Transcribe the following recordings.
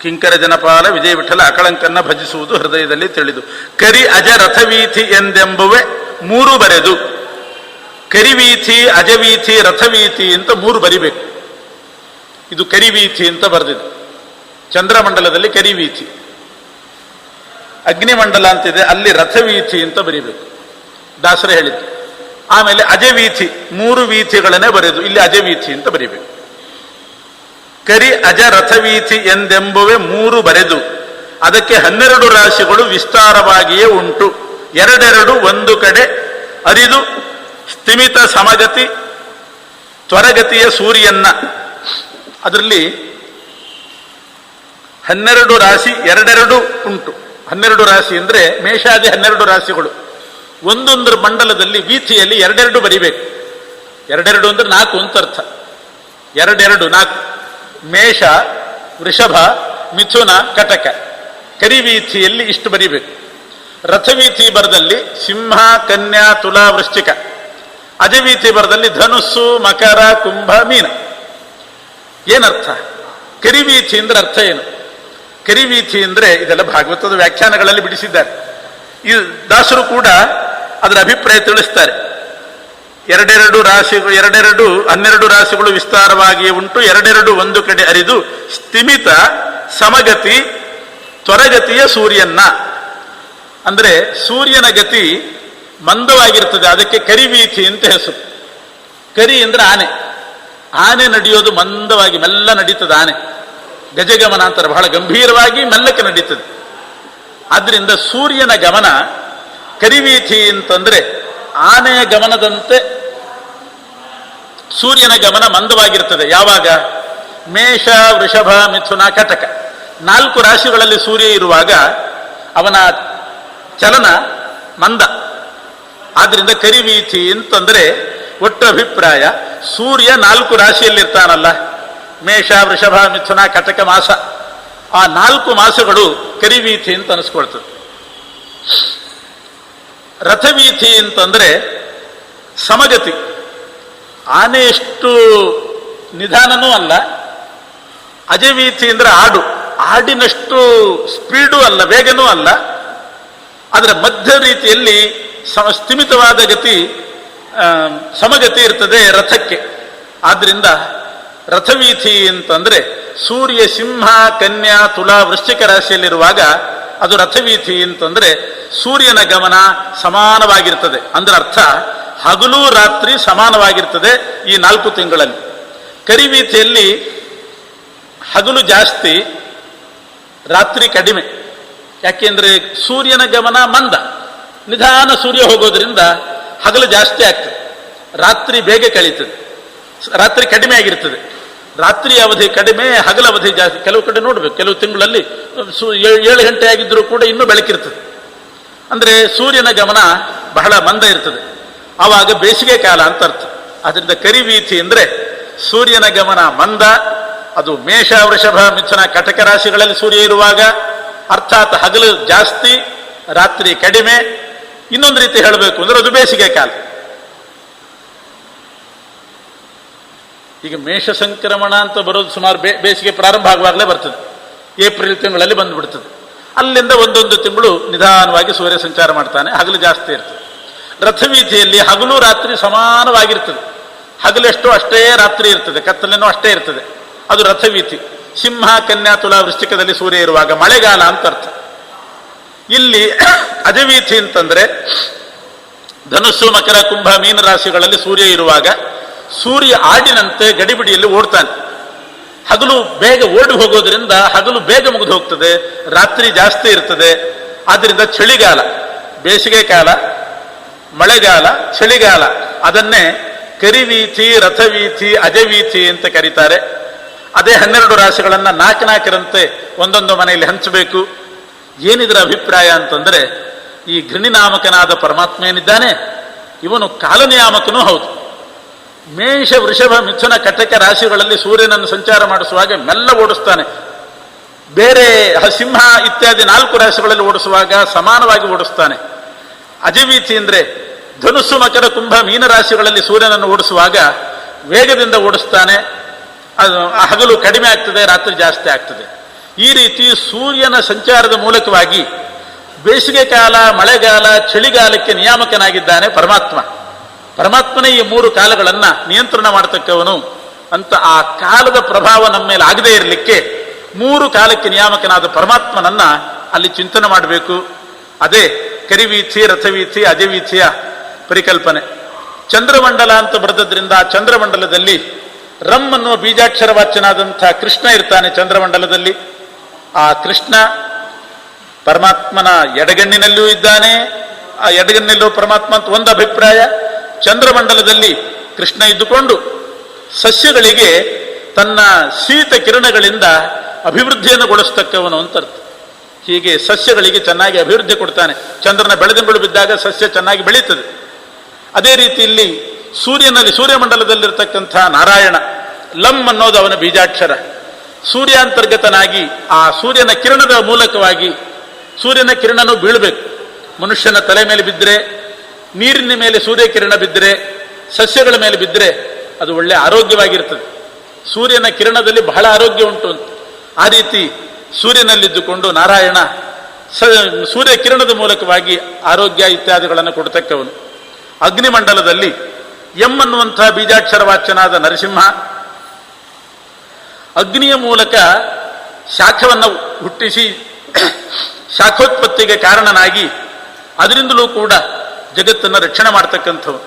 ಕಿಂಕರ ಜನಪಾಲ ವಿಜಯ ವಿಠಲ ಅಕಳಂಕನ್ನ ಭಜಿಸುವುದು ಹೃದಯದಲ್ಲಿ ತಿಳಿದು. ಕರಿ ಅಜ ರಥವೀಥಿ ಎಂದೆಂಬುವೆ ಮೂರು ಬರೆದು, ಕರಿವೀಥಿ ಅಜವೀಥಿ ರಥವೀಥಿ ಅಂತ ಮೂರು ಬರಿಬೇಕು. ಇದು ಕರಿವೀಥಿ ಅಂತ ಬರೆದಿದೆ. ಚಂದ್ರಮಂಡಲದಲ್ಲಿ ಕರಿವೀಥಿ, ಅಗ್ನಿಮಂಡಲ ಅಂತಿದೆ, ಅಲ್ಲಿ ರಥವೀಥಿ ಅಂತ ಬರಿಬೇಕು, ದಾಸರೇ ಹೇಳಿದ್ದು. ಆಮೇಲೆ ಅಜವೀಥಿ, ಮೂರು ವೀಥಿಗಳನ್ನೇ ಬರೆದು ಇಲ್ಲಿ ಅಜವೀಥಿ ಅಂತ ಬರಿಬೇಕು. ಕರಿ ಅಜ ರಥವೀಥಿ ಎಂದೆಂಬುವೆ ಮೂರು ಬರೆದು, ಅದಕ್ಕೆ 12 ರಾಶಿಗಳು ವಿಸ್ತಾರವಾಗಿಯೇ ಉಂಟು. ಎರಡೆರಡು ಒಂದು ಕಡೆ ಅರಿದು ಸ್ಥಿಮಿತ ಸಮಗತಿ ತ್ವರಗತಿಯ ಸೂರ್ಯನ್ನ. ಅದರಲ್ಲಿ 12 ರಾಶಿ ಎರಡೆರಡು ಉಂಟು. 12 ರಾಶಿ ಅಂದ್ರೆ ಮೇಷಾದಿ 12 ರಾಶಿಗಳು. ಒಂದೊಂದರ ಮಂಡಲದಲ್ಲಿ ವೀಥಿಯಲ್ಲಿ ಎರಡೆರಡು ಬರಿಬೇಕು. ಎರಡೆರಡು ಅಂದ್ರೆ 4 ಅಂತ ಅರ್ಥ. ಎರಡೆರಡು 4. ಮೇಷ, ವೃಷಭ, ಮಿಥುನ, ಕಟಕ. ಕರಿವೀಥಿಯಲ್ಲಿ ಇಷ್ಟು ಬರಿಬೇಕು. ರಥವೀಥಿ ಬರದಲ್ಲಿ ಸಿಂಹ, ಕನ್ಯಾ, ತುಲಾ, ವೃಶ್ಚಿಕ. ಅಜವೀಥಿ ಬರದಲ್ಲಿ ಧನುಸ್ಸು, ಮಕರ, ಕುಂಭ, ಮೀನ. ಏನರ್ಥ? ಕರಿವೀಥಿ ಅಂದ್ರೆ ಅರ್ಥ ಏನು? ಕರಿವೀಥಿ ಅಂದ್ರೆ ಇದೆಲ್ಲ ಭಾಗವತದ ವ್ಯಾಖ್ಯಾನಗಳಲ್ಲಿ ಬಿಡಿಸಿದ್ದಾರೆ. ಈ ದಾಸರು ಕೂಡ ಅದರ ಅಭಿಪ್ರಾಯ ತಿಳಿಸ್ತಾರೆ. ಎರಡೆರಡು ರಾಶಿಗಳು, 12 ರಾಶಿಗಳು ವಿಸ್ತಾರವಾಗಿಯೇ ಉಂಟು. ಎರಡೆರಡು ಒಂದು ಕಡೆ ಅರಿದು ಸ್ಥಿಮಿತ ಸಮಗತಿ ತ್ವರಗತಿಯ ಸೂರ್ಯನ್ನ. ಅಂದ್ರೆ ಸೂರ್ಯನ ಗತಿ ಮಂದವಾಗಿರ್ತದೆ, ಅದಕ್ಕೆ ಕರಿವೀಥಿ ಅಂತ ಹೆಸರು. ಕರಿ ಅಂದ್ರೆ ಆನೆ. ಆನೆ ನಡೆಯೋದು ಮಂದವಾಗಿ ಮೆಲ್ಲ ನಡೀತದೆ. ಆನೆ ಗಜಗಮನ ಅಂತಾರೆ, ಬಹಳ ಗಂಭೀರವಾಗಿ ಮೆಲ್ಲಕ್ಕೆ ನಡೀತದೆ. ಆದ್ರಿಂದ ಸೂರ್ಯನ ಗಮನ ಕರಿವೀಥಿ ಅಂತಂದ್ರೆ ಆನೆಯ ಗಮನದಂತೆ ಸೂರ್ಯನ ಗಮನ ಮಂದವಾಗಿರ್ತದೆ. ಯಾವಾಗ? ಮೇಷ, ವೃಷಭ, ಮಿಥುನ, ಕಟಕ 4 ರಾಶಿಗಳಲ್ಲಿ ಸೂರ್ಯ ಇರುವಾಗ ಅವನ ಚಲನ ಮಂದ. ಆದ್ರಿಂದ ಕರಿವೀಥಿ ಅಂತಂದ್ರೆ ಒಟ್ಟು ಅಭಿಪ್ರಾಯ ಸೂರ್ಯ 4 ರಾಶಿಯಲ್ಲಿರ್ತಾನಲ್ಲ, ಮೇಷ, ವೃಷಭ, ಮಿಥುನ, ಕಟಕ ಮಾಸ. ಆ 4 ಮಾಸಗಳು ಕರಿವೀಥಿ ಅಂತ ಅನಿಸ್ಕೊಳ್ತದೆ. ರಥವೀಥಿ ಅಂತಂದ್ರೆ ಸಮಗತಿ. ಆನೆ ಎಷ್ಟು ನಿಧಾನನೂ ಅಲ್ಲ. ಅಜವೀಥಿ ಅಂದ್ರೆ ಆಡು, ಆಡಿನಷ್ಟು ಸ್ಪೀಡು ಅಲ್ಲ, ವೇಗನೂ ಅಲ್ಲ. ಅದರ ಮಧ್ಯ ರೀತಿಯಲ್ಲಿ ಸ್ಥಿಮಿತವಾದ ಗತಿ, ಸಮಗತಿ ಇರ್ತದೆ ರಥಕ್ಕೆ. ಆದ್ರಿಂದ ರಥವೀಥಿ ಅಂತಂದ್ರೆ ಸೂರ್ಯ ಸಿಂಹ, ಕನ್ಯಾ, ತುಲಾ, ವೃಶ್ಚಿಕ ರಾಶಿಯಲ್ಲಿರುವಾಗ ಅದು ರಥವೀಥಿ ಅಂತಂದ್ರೆ ಸೂರ್ಯನ ಗಮನ ಸಮಾನವಾಗಿರ್ತದೆ. ಅಂದ್ರೆ ಅರ್ಥ ಹಗಲು ರಾತ್ರಿ ಸಮಾನವಾಗಿರ್ತದೆ ಈ 4 ತಿಂಗಳಲ್ಲಿ. ಕರಿವೀಥಿಯಲ್ಲಿ ಹಗಲು ಜಾಸ್ತಿ, ರಾತ್ರಿ ಕಡಿಮೆ. ಯಾಕೆಂದ್ರೆ ಸೂರ್ಯನ ಗಮನ ಮಂದ, ನಿಧಾನ ಸೂರ್ಯ ಹೋಗೋದ್ರಿಂದ ಹಗಲು ಜಾಸ್ತಿ ಆಗ್ತದೆ, ರಾತ್ರಿ ಬೇಗ ಕಳೀತದೆ. ರಾತ್ರಿ ಕಡಿಮೆ ಆಗಿರ್ತದೆ. ರಾತ್ರಿ ಅವಧಿ ಕಡಿಮೆ, ಹಗಲ ಅವಧಿ ಜಾಸ್ತಿ. ಕೆಲವು ಕಡೆ ನೋಡ್ಬೇಕು, ಕೆಲವು ತಿಂಗಳಲ್ಲಿ 7 ಗಂಟೆ ಆಗಿದ್ರೂ ಕೂಡ ಇನ್ನೂ ಬೆಳಕಿರ್ತದೆ. ಅಂದ್ರೆ ಸೂರ್ಯನ ಗಮನ ಬಹಳ ಮಂದ ಇರ್ತದೆ. ಆವಾಗ ಬೇಸಿಗೆ ಕಾಲ ಅಂತ ಅರ್ಥ. ಅದರಿಂದ ಕರಿವೀಥಿ ಅಂದ್ರೆ ಸೂರ್ಯನ ಗಮನ ಮಂದ. ಅದು ಮೇಷ, ವೃಷಭ, ಮಿಥುನ, ಕಟಕ ರಾಶಿಗಳಲ್ಲಿ ಸೂರ್ಯ ಇರುವಾಗ, ಅರ್ಥಾತ್ ಹಗಲು ಜಾಸ್ತಿ, ರಾತ್ರಿ ಕಡಿಮೆ. ಇನ್ನೊಂದು ರೀತಿ ಹೇಳಬೇಕು ಅಂದ್ರೆ ಅದು ಬೇಸಿಗೆ ಕಾಲ. ಈಗ ಮೇಷ ಸಂಕ್ರಮಣ ಅಂತ ಬರೋದು ಸುಮಾರು ಬೇಸಿಗೆ ಪ್ರಾರಂಭ ಆಗುವಾಗಲೇ ಬರ್ತದೆ. ಏಪ್ರಿಲ್ ತಿಂಗಳಲ್ಲಿ ಬಂದ್ಬಿಡ್ತದೆ. ಅಲ್ಲಿಂದ ಒಂದೊಂದು ತಿಂಗಳು ನಿಧಾನವಾಗಿ ಸೂರ್ಯ ಸಂಚಾರ ಮಾಡ್ತಾನೆ, ಹಗಲು ಜಾಸ್ತಿ ಇರ್ತದೆ. ರಥವೀಥಿಯಲ್ಲಿ ಹಗಲು ರಾತ್ರಿ ಸಮಾನವಾಗಿರ್ತದೆ. ಹಗಲೆಷ್ಟೋ ಅಷ್ಟೇ ರಾತ್ರಿ ಇರ್ತದೆ, ಕತ್ತಲೇನೋ ಅಷ್ಟೇ ಇರ್ತದೆ. ಅದು ರಥವೀಥಿ. ಸಿಂಹ, ಕನ್ಯಾ, ತುಲಾ, ವೃಶ್ಚಿಕದಲ್ಲಿ ಸೂರ್ಯ ಇರುವಾಗ ಮಳೆಗಾಲ ಅಂತ ಅರ್ಥ. ಇಲ್ಲಿ ಅಜವೀಥಿ ಅಂತಂದ್ರೆ ಧನುಸ್ಸು, ಮಕರ, ಕುಂಭ, ಮೀನ ರಾಶಿಗಳಲ್ಲಿ ಸೂರ್ಯ ಇರುವಾಗ ಸೂರ್ಯ ಆಡಿನಂತೆ ಗಡಿಬಿಡಿಯಲ್ಲಿ ಓಡ್ತಾನೆ. ಹಗಲು ಬೇಗ ಓಡಿ ಹೋಗೋದ್ರಿಂದ ಹಗಲು ಬೇಗ ಮುಗಿದು ಹೋಗ್ತದೆ, ರಾತ್ರಿ ಜಾಸ್ತಿ ಇರ್ತದೆ. ಆದ್ರಿಂದ ಚಳಿಗಾಲ, ಬೇಸಿಗೆ ಕಾಲ, ಮಳೆಗಾಲ, ಚಳಿಗಾಲ ಅದನ್ನೇ ಕರಿವೀಥಿ, ರಥವೀಥಿ, ಅಜವೀಥಿ ಅಂತ ಕರೀತಾರೆ. ಅದೇ 12 ರಾಶಿಗಳನ್ನ 4 ಒಂದೊಂದು ಮನೆಯಲ್ಲಿ ಹಂಚಬೇಕು. ಏನಿದರ ಅಭಿಪ್ರಾಯ ಅಂತಂದ್ರೆ, ಈ ಘೃಣಿನಾಮಕನಾದ ಪರಮಾತ್ಮ ಏನಿದ್ದಾನೆ ಇವನು ಕಾಲನಿಯಾಮಕನೂ ಹೌದು. ಮೇಷ, ವೃಷಭ, ಮಿಥುನ, ಕಟಕ ರಾಶಿಗಳಲ್ಲಿ ಸೂರ್ಯನನ್ನು ಸಂಚಾರ ಮಾಡಿಸುವಾಗ ಮೆಲ್ಲ ಓಡಿಸ್ತಾನೆ. ಬೇರೆ ಸಿಂಹ ಇತ್ಯಾದಿ 4 ರಾಶಿಗಳಲ್ಲಿ ಓಡಿಸುವಾಗ ಸಮಾನವಾಗಿ ಓಡಿಸ್ತಾನೆ. ಅಜವೀಥಿ ಅಂದ್ರೆ ಧನುಸ್ಸು, ಮಕರ, ಕುಂಭ, ಮೀನ ರಾಶಿಗಳಲ್ಲಿ ಸೂರ್ಯನನ್ನು ಓಡಿಸುವಾಗ ವೇಗದಿಂದ ಓಡಿಸ್ತಾನೆ. ಅದು ಹಗಲು ಕಡಿಮೆ ಆಗ್ತದೆ, ರಾತ್ರಿ ಜಾಸ್ತಿ ಆಗ್ತದೆ. ಈ ರೀತಿ ಸೂರ್ಯನ ಸಂಚಾರದ ಮೂಲಕವಾಗಿ ಬೇಸಿಗೆ ಕಾಲ, ಮಳೆಗಾಲ, ಚಳಿಗಾಲಕ್ಕೆ ನಿಯಾಮಕನಾಗಿದ್ದಾನೆ ಪರಮಾತ್ಮ. ಪರಮಾತ್ಮನೇ ಈ 3 ಕಾಲಗಳನ್ನು ನಿಯಂತ್ರಣ ಮಾಡತಕ್ಕವನು ಅಂತ ಆ ಕಾಲದ ಪ್ರಭಾವ ನಮ್ಮ ಮೇಲೆ ಆಗದೇ ಇರಲಿಕ್ಕೆ 3 ಕಾಲಕ್ಕೆ ನಿಯಾಮಕನಾದ ಪರಮಾತ್ಮನನ್ನ ಅಲ್ಲಿ ಚಿಂತನೆ ಮಾಡಬೇಕು. ಅದೇ ಕರಿವೀಥಿ, ರಥವೀಥಿ, ಅಜವೀಥಿಯ ಪರಿಕಲ್ಪನೆ. ಚಂದ್ರಮಂಡಲ ಅಂತ ಬರೆದದ್ರಿಂದ ಆ ಚಂದ್ರಮಂಡಲದಲ್ಲಿ ರಂ ಅನ್ನುವ ಬೀಜಾಕ್ಷರ ವಾಚ್ಯನಾದಂಥ ಕೃಷ್ಣ ಇರ್ತಾನೆ. ಚಂದ್ರಮಂಡಲದಲ್ಲಿ ಆ ಕೃಷ್ಣ ಪರಮಾತ್ಮನ ಎಡಗಣ್ಣಿನಲ್ಲೂ ಇದ್ದಾನೆ, ಆ ಎಡಗಣ್ಣಿನಲ್ಲೂ ಪರಮಾತ್ಮ ಅಂತ ಒಂದು ಅಭಿಪ್ರಾಯ. ಚಂದ್ರಮಂಡಲದಲ್ಲಿ ಕೃಷ್ಣ ಇದ್ದುಕೊಂಡು ಸಸ್ಯಗಳಿಗೆ ತನ್ನ ಶೀತ ಕಿರಣಗಳಿಂದ ಅಭಿವೃದ್ಧಿಯನ್ನು ಗೊಳಿಸ್ತಕ್ಕವನು ಅಂತ ಅರ್ಥ. ಹೀಗೆ ಸಸ್ಯಗಳಿಗೆ ಚೆನ್ನಾಗಿ ಅಭಿವೃದ್ಧಿ ಕೊಡ್ತಾನೆ. ಚಂದ್ರನ ಬೆಳದಿಂಗಳು ಬಿದ್ದಾಗ ಸಸ್ಯ ಚೆನ್ನಾಗಿ ಬೆಳೀತದೆ. ಅದೇ ರೀತಿಯಲ್ಲಿ ಸೂರ್ಯಮಂಡಲದಲ್ಲಿರ್ತಕ್ಕಂಥ ನಾರಾಯಣ, ಲಂ ಅನ್ನೋದು ಅವನ ಬೀಜಾಕ್ಷರ. ಸೂರ್ಯಾಂತರ್ಗತನಾಗಿ ಆ ಸೂರ್ಯನ ಕಿರಣದ ಮೂಲಕವಾಗಿ ಸೂರ್ಯನ ಕಿರಣನೂ ಬೀಳಬೇಕು. ಮನುಷ್ಯನ ತಲೆ ಮೇಲೆ ಬಿದ್ದರೆ, ನೀರಿನ ಮೇಲೆ ಸೂರ್ಯಕಿರಣ ಬಿದ್ದರೆ, ಸಸ್ಯಗಳ ಮೇಲೆ ಬಿದ್ದರೆ ಅದು ಒಳ್ಳೆ ಆರೋಗ್ಯವಾಗಿರ್ತದೆ. ಸೂರ್ಯನ ಕಿರಣದಲ್ಲಿ ಬಹಳ ಆರೋಗ್ಯ ಉಂಟು ಅಂತ. ಆ ರೀತಿ ಸೂರ್ಯನಲ್ಲಿದ್ದುಕೊಂಡು ನಾರಾಯಣ ಸೂರ್ಯ ಕಿರಣದ ಮೂಲಕವಾಗಿ ಆರೋಗ್ಯ ಇತ್ಯಾದಿಗಳನ್ನು ಕೊಡ್ತಕ್ಕವನು. ಅಗ್ನಿಮಂಡಲದಲ್ಲಿ ಎಂ ಅನ್ನುವಂಥ ಬೀಜಾಕ್ಷರ ವಾಚ್ಯನಾದ ನರಸಿಂಹ ಅಗ್ನಿಯ ಮೂಲಕ ಶಾಖವನ್ನು ಹುಟ್ಟಿಸಿ ಶಾಖೋತ್ಪತ್ತಿಗೆ ಕಾರಣನಾಗಿ ಅದರಿಂದಲೂ ಕೂಡ ಜಗತ್ತನ್ನು ರಕ್ಷಣೆ ಮಾಡ್ತಕ್ಕಂಥವು.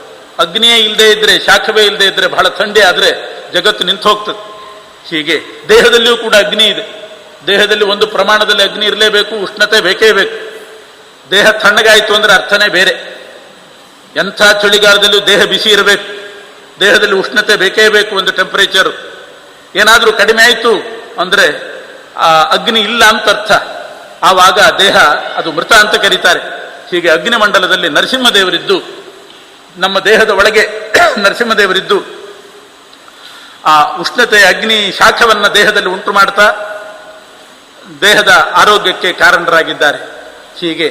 ಅಗ್ನಿಯೇ ಇಲ್ಲದೆ ಇದ್ರೆ, ಶಾಖವೇ ಇಲ್ಲದೆ ಇದ್ರೆ ಬಹಳ ಥಂಡಿ ಆದರೆ ಜಗತ್ತು ನಿಂತು ಹೋಗ್ತದೆ. ಹೀಗೆ ದೇಹದಲ್ಲಿಯೂ ಕೂಡ ಅಗ್ನಿ ಇದೆ. ದೇಹದಲ್ಲಿ ಒಂದು ಪ್ರಮಾಣದಲ್ಲಿ ಅಗ್ನಿ ಇರಲೇಬೇಕು, ಉಷ್ಣತೆ ಬೇಕೇ ಬೇಕು. ದೇಹ ತಣ್ಣಗಾಯಿತು ಅಂದರೆ ಅರ್ಥನೇ ಬೇರೆ. ಎಂಥ ಚಳಿಗಾಲದಲ್ಲೂ ದೇಹ ಬಿಸಿ ಇರಬೇಕು, ದೇಹದಲ್ಲಿ ಉಷ್ಣತೆ ಬೇಕೇ ಬೇಕು. ಒಂದು ಟೆಂಪರೇಚರ್ ಏನಾದರೂ ಕಡಿಮೆ ಆಯಿತು ಅಂದರೆ ಆ ಅಗ್ನಿ ಇಲ್ಲ ಅಂತ ಅರ್ಥ. ಆವಾಗ ದೇಹ ಅದು ಮೃತ ಅಂತ ಕರೀತಾರೆ. ಹೀಗೆ ಅಗ್ನಿಮಂಡಲದಲ್ಲಿ ನರಸಿಂಹದೇವರಿದ್ದು, ನಮ್ಮ ದೇಹದ ಒಳಗೆ ನರಸಿಂಹದೇವರಿದ್ದು ಆ ಉಷ್ಣತೆ, ಅಗ್ನಿ ಶಾಖವನ್ನು ದೇಹದಲ್ಲಿ ಉಂಟು ಮಾಡ್ತಾ ದೇಹದ ಆರೋಗ್ಯಕ್ಕೆ ಕಾರಣರಾಗಿದ್ದಾರೆ. ಹೀಗೆ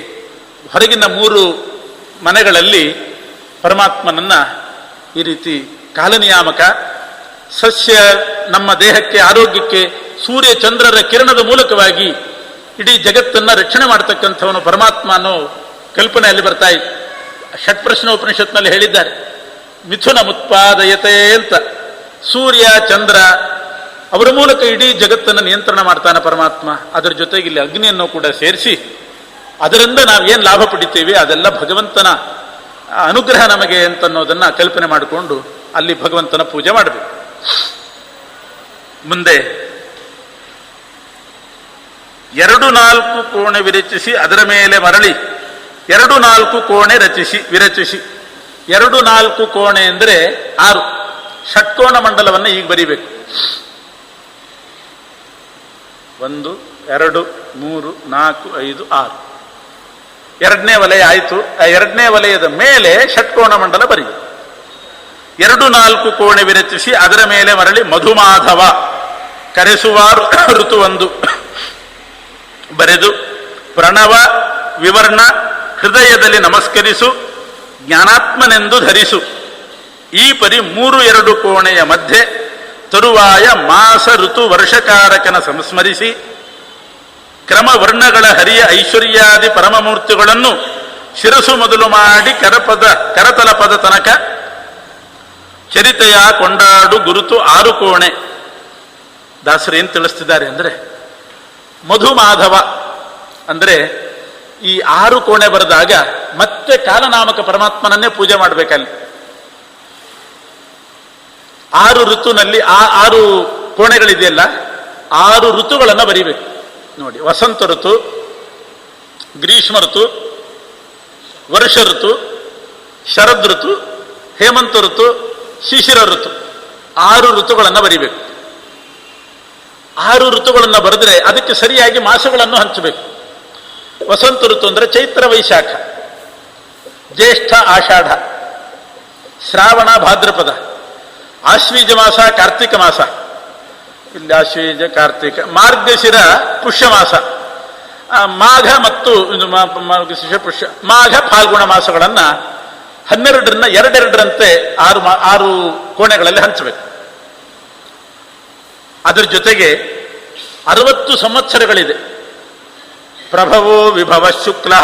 ಹೊರಗಿನ 3 ಮನೆಗಳಲ್ಲಿ ಪರಮಾತ್ಮನನ್ನ ಈ ರೀತಿ ಕಾಲನಿಯಾಮಕ, ಸಸ್ಯ ನಮ್ಮ ದೇಹಕ್ಕೆ ಆರೋಗ್ಯಕ್ಕೆ ಸೂರ್ಯ ಚಂದ್ರರ ಕಿರಣದ ಮೂಲಕವಾಗಿ ಇಡೀ ಜಗತ್ತನ್ನ ರಕ್ಷಣೆ ಮಾಡತಕ್ಕಂಥವನು ಪರಮಾತ್ಮ ಅನ್ನೋ ಕಲ್ಪನೆಯಲ್ಲಿ ಬರ್ತಾ ಇದೆ. ಷಟ್ಪ್ರಶ್ನ ಉಪನಿಷತ್ನಲ್ಲಿ ಹೇಳಿದ್ದಾರೆ, ಮಿಥುನ ಮುತ್ಪಾದಯತೆ ಅಂತ. ಸೂರ್ಯ ಚಂದ್ರ ಅವರ ಮೂಲಕ ಇಡೀ ಜಗತ್ತನ್ನು ನಿಯಂತ್ರಣ ಮಾಡ್ತಾನೆ ಪರಮಾತ್ಮ. ಅದರ ಜೊತೆಗೆ ಇಲ್ಲಿ ಅಗ್ನಿಯನ್ನು ಕೂಡ ಸೇರಿಸಿ ಅದರಿಂದ ನಾವೇನು ಲಾಭ ಪಡಿತೀವಿ ಅದೆಲ್ಲ ಭಗವಂತನ ಅನುಗ್ರಹ ನಮಗೆ ಅಂತನ್ನೋದನ್ನ ಕಲ್ಪನೆ ಮಾಡಿಕೊಂಡು ಅಲ್ಲಿ ಭಗವಂತನ ಪೂಜೆ ಮಾಡಬೇಕು. ಮುಂದೆ 2-4 ಕೋಣೆ ವಿರಚಿಸಿ ಅದರ ಮೇಲೆ ಮರಳಿ 2-4 ಕೋಣೆ ವಿರಚಿಸಿ 2-4 ಕೋಣೆ ಅಂದರೆ 6 ಷಟ್ಕೋಣ ಮಂಡಲವನ್ನು ಈಗ ಬರೀಬೇಕು. 1, 2, 3, 4, 5, 6 ಎರಡನೇ ವಲಯ ಆಯಿತು. ಆ ಎರಡನೇ ವಲಯದ ಮೇಲೆ ಷಟ್ಕೋಣ ಮಂಡಲ ಬರೀ 2-4 ಕೋಣೆ ವಿರಚಿಸಿ ಅದರ ಮೇಲೆ ಮರಳಿ ಮಧುಮಾಧವ ಕರೆಸುವಾರು ಋತುವೊಂದು ಬರೆದು ಪ್ರಣವ ವಿವರ್ಣ ಹೃದಯದಲ್ಲಿ ನಮಸ್ಕರಿಸು ಜ್ಞಾನಾತ್ಮನೆಂದು ಧರಿಸು. ಈ ಪರಿ 3-2 ಕೋಣೆಯ ಮಧ್ಯೆ ತರುವಾಯ ಮಾಸ ಋತು ವರ್ಷಕಾರಕನ ಸಂಸ್ಮರಿಸಿ ಕ್ರಮ ವರ್ಣಗಳ ಹರಿಯ ಐಶ್ವರ್ಯಾದಿ ಪರಮಮೂರ್ತಿಗಳನ್ನು ಶಿರಸು ಮೊದಲು ಮಾಡಿ ಕರತಲ ಪದ ತನಕ ಚರಿತೆಯ ಕೊಂಡಾಡು ಗುರುತು 6 ಕೋಣೆ. ದಾಸರು ಏನು ತಿಳಿಸ್ತಿದ್ದಾರೆ ಅಂದರೆ, ಮಧುಮಾಧವ ಅಂದರೆ ಈ 6 ಕೋಣೆ ಬರೆದಾಗ ಮತ್ತೆ ಕಾಲನಾಮಕ ಪರಮಾತ್ಮನನ್ನೇ ಪೂಜೆ ಮಾಡಬೇಕಲ್ಲಿ. 6 ಋತುನಲ್ಲಿ 6 ಕೋಣೆಗಳಿದೆಯಲ್ಲ, 6 ಋತುಗಳನ್ನು ಬರೀಬೇಕು ನೋಡಿ. ವಸಂತ ಋತು, ಗ್ರೀಷ್ಮ ಋತು, ವರ್ಷ ಋತು, ಶರದ್ ಋತು, ಹೇಮಂತ ಋತು, ಶಿಶಿರ ಋತು, 6 ಋತುಗಳನ್ನು ಬರೀಬೇಕು. 6 ಋತುಗಳನ್ನು ಬರೆದ್ರೆ ಅದಕ್ಕೆ ಸರಿಯಾಗಿ ಮಾಸಗಳನ್ನು ಹಂಚಬೇಕು. ವಸಂತ ಋತು ಅಂದರೆ ಚೈತ್ರ ವೈಶಾಖ, ಜ್ಯೇಷ್ಠ ಆಷಾಢ, ಶ್ರಾವಣ ಭಾದ್ರಪದ, ಆಶ್ವೀಜ ಮಾಸ ಕಾರ್ತಿಕ ಮಾಸ, ಇಲ್ಲಿ ಆಶ್ವೀಜ ಕಾರ್ತಿಕ, ಮಾರ್ಗಶಿರ ಪುಷ್ಯ ಮಾಸ, ಮಾಘ ಮತ್ತು ಪುಷ್ಯ, ಮಾಘ ಫಾಲ್ಗುಣ ಮಾಸಗಳನ್ನು 12ರಿಂದ 2-2ರಂತೆ 6 ಕೋಣೆಗಳಲ್ಲಿ ಹಂಚಬೇಕು. ಅದರ ಜೊತೆಗೆ 60 ಸಂವತ್ಸರಗಳಿದೆ. ಪ್ರಭವೋ ವಿಭವ ಶುಕ್ಲ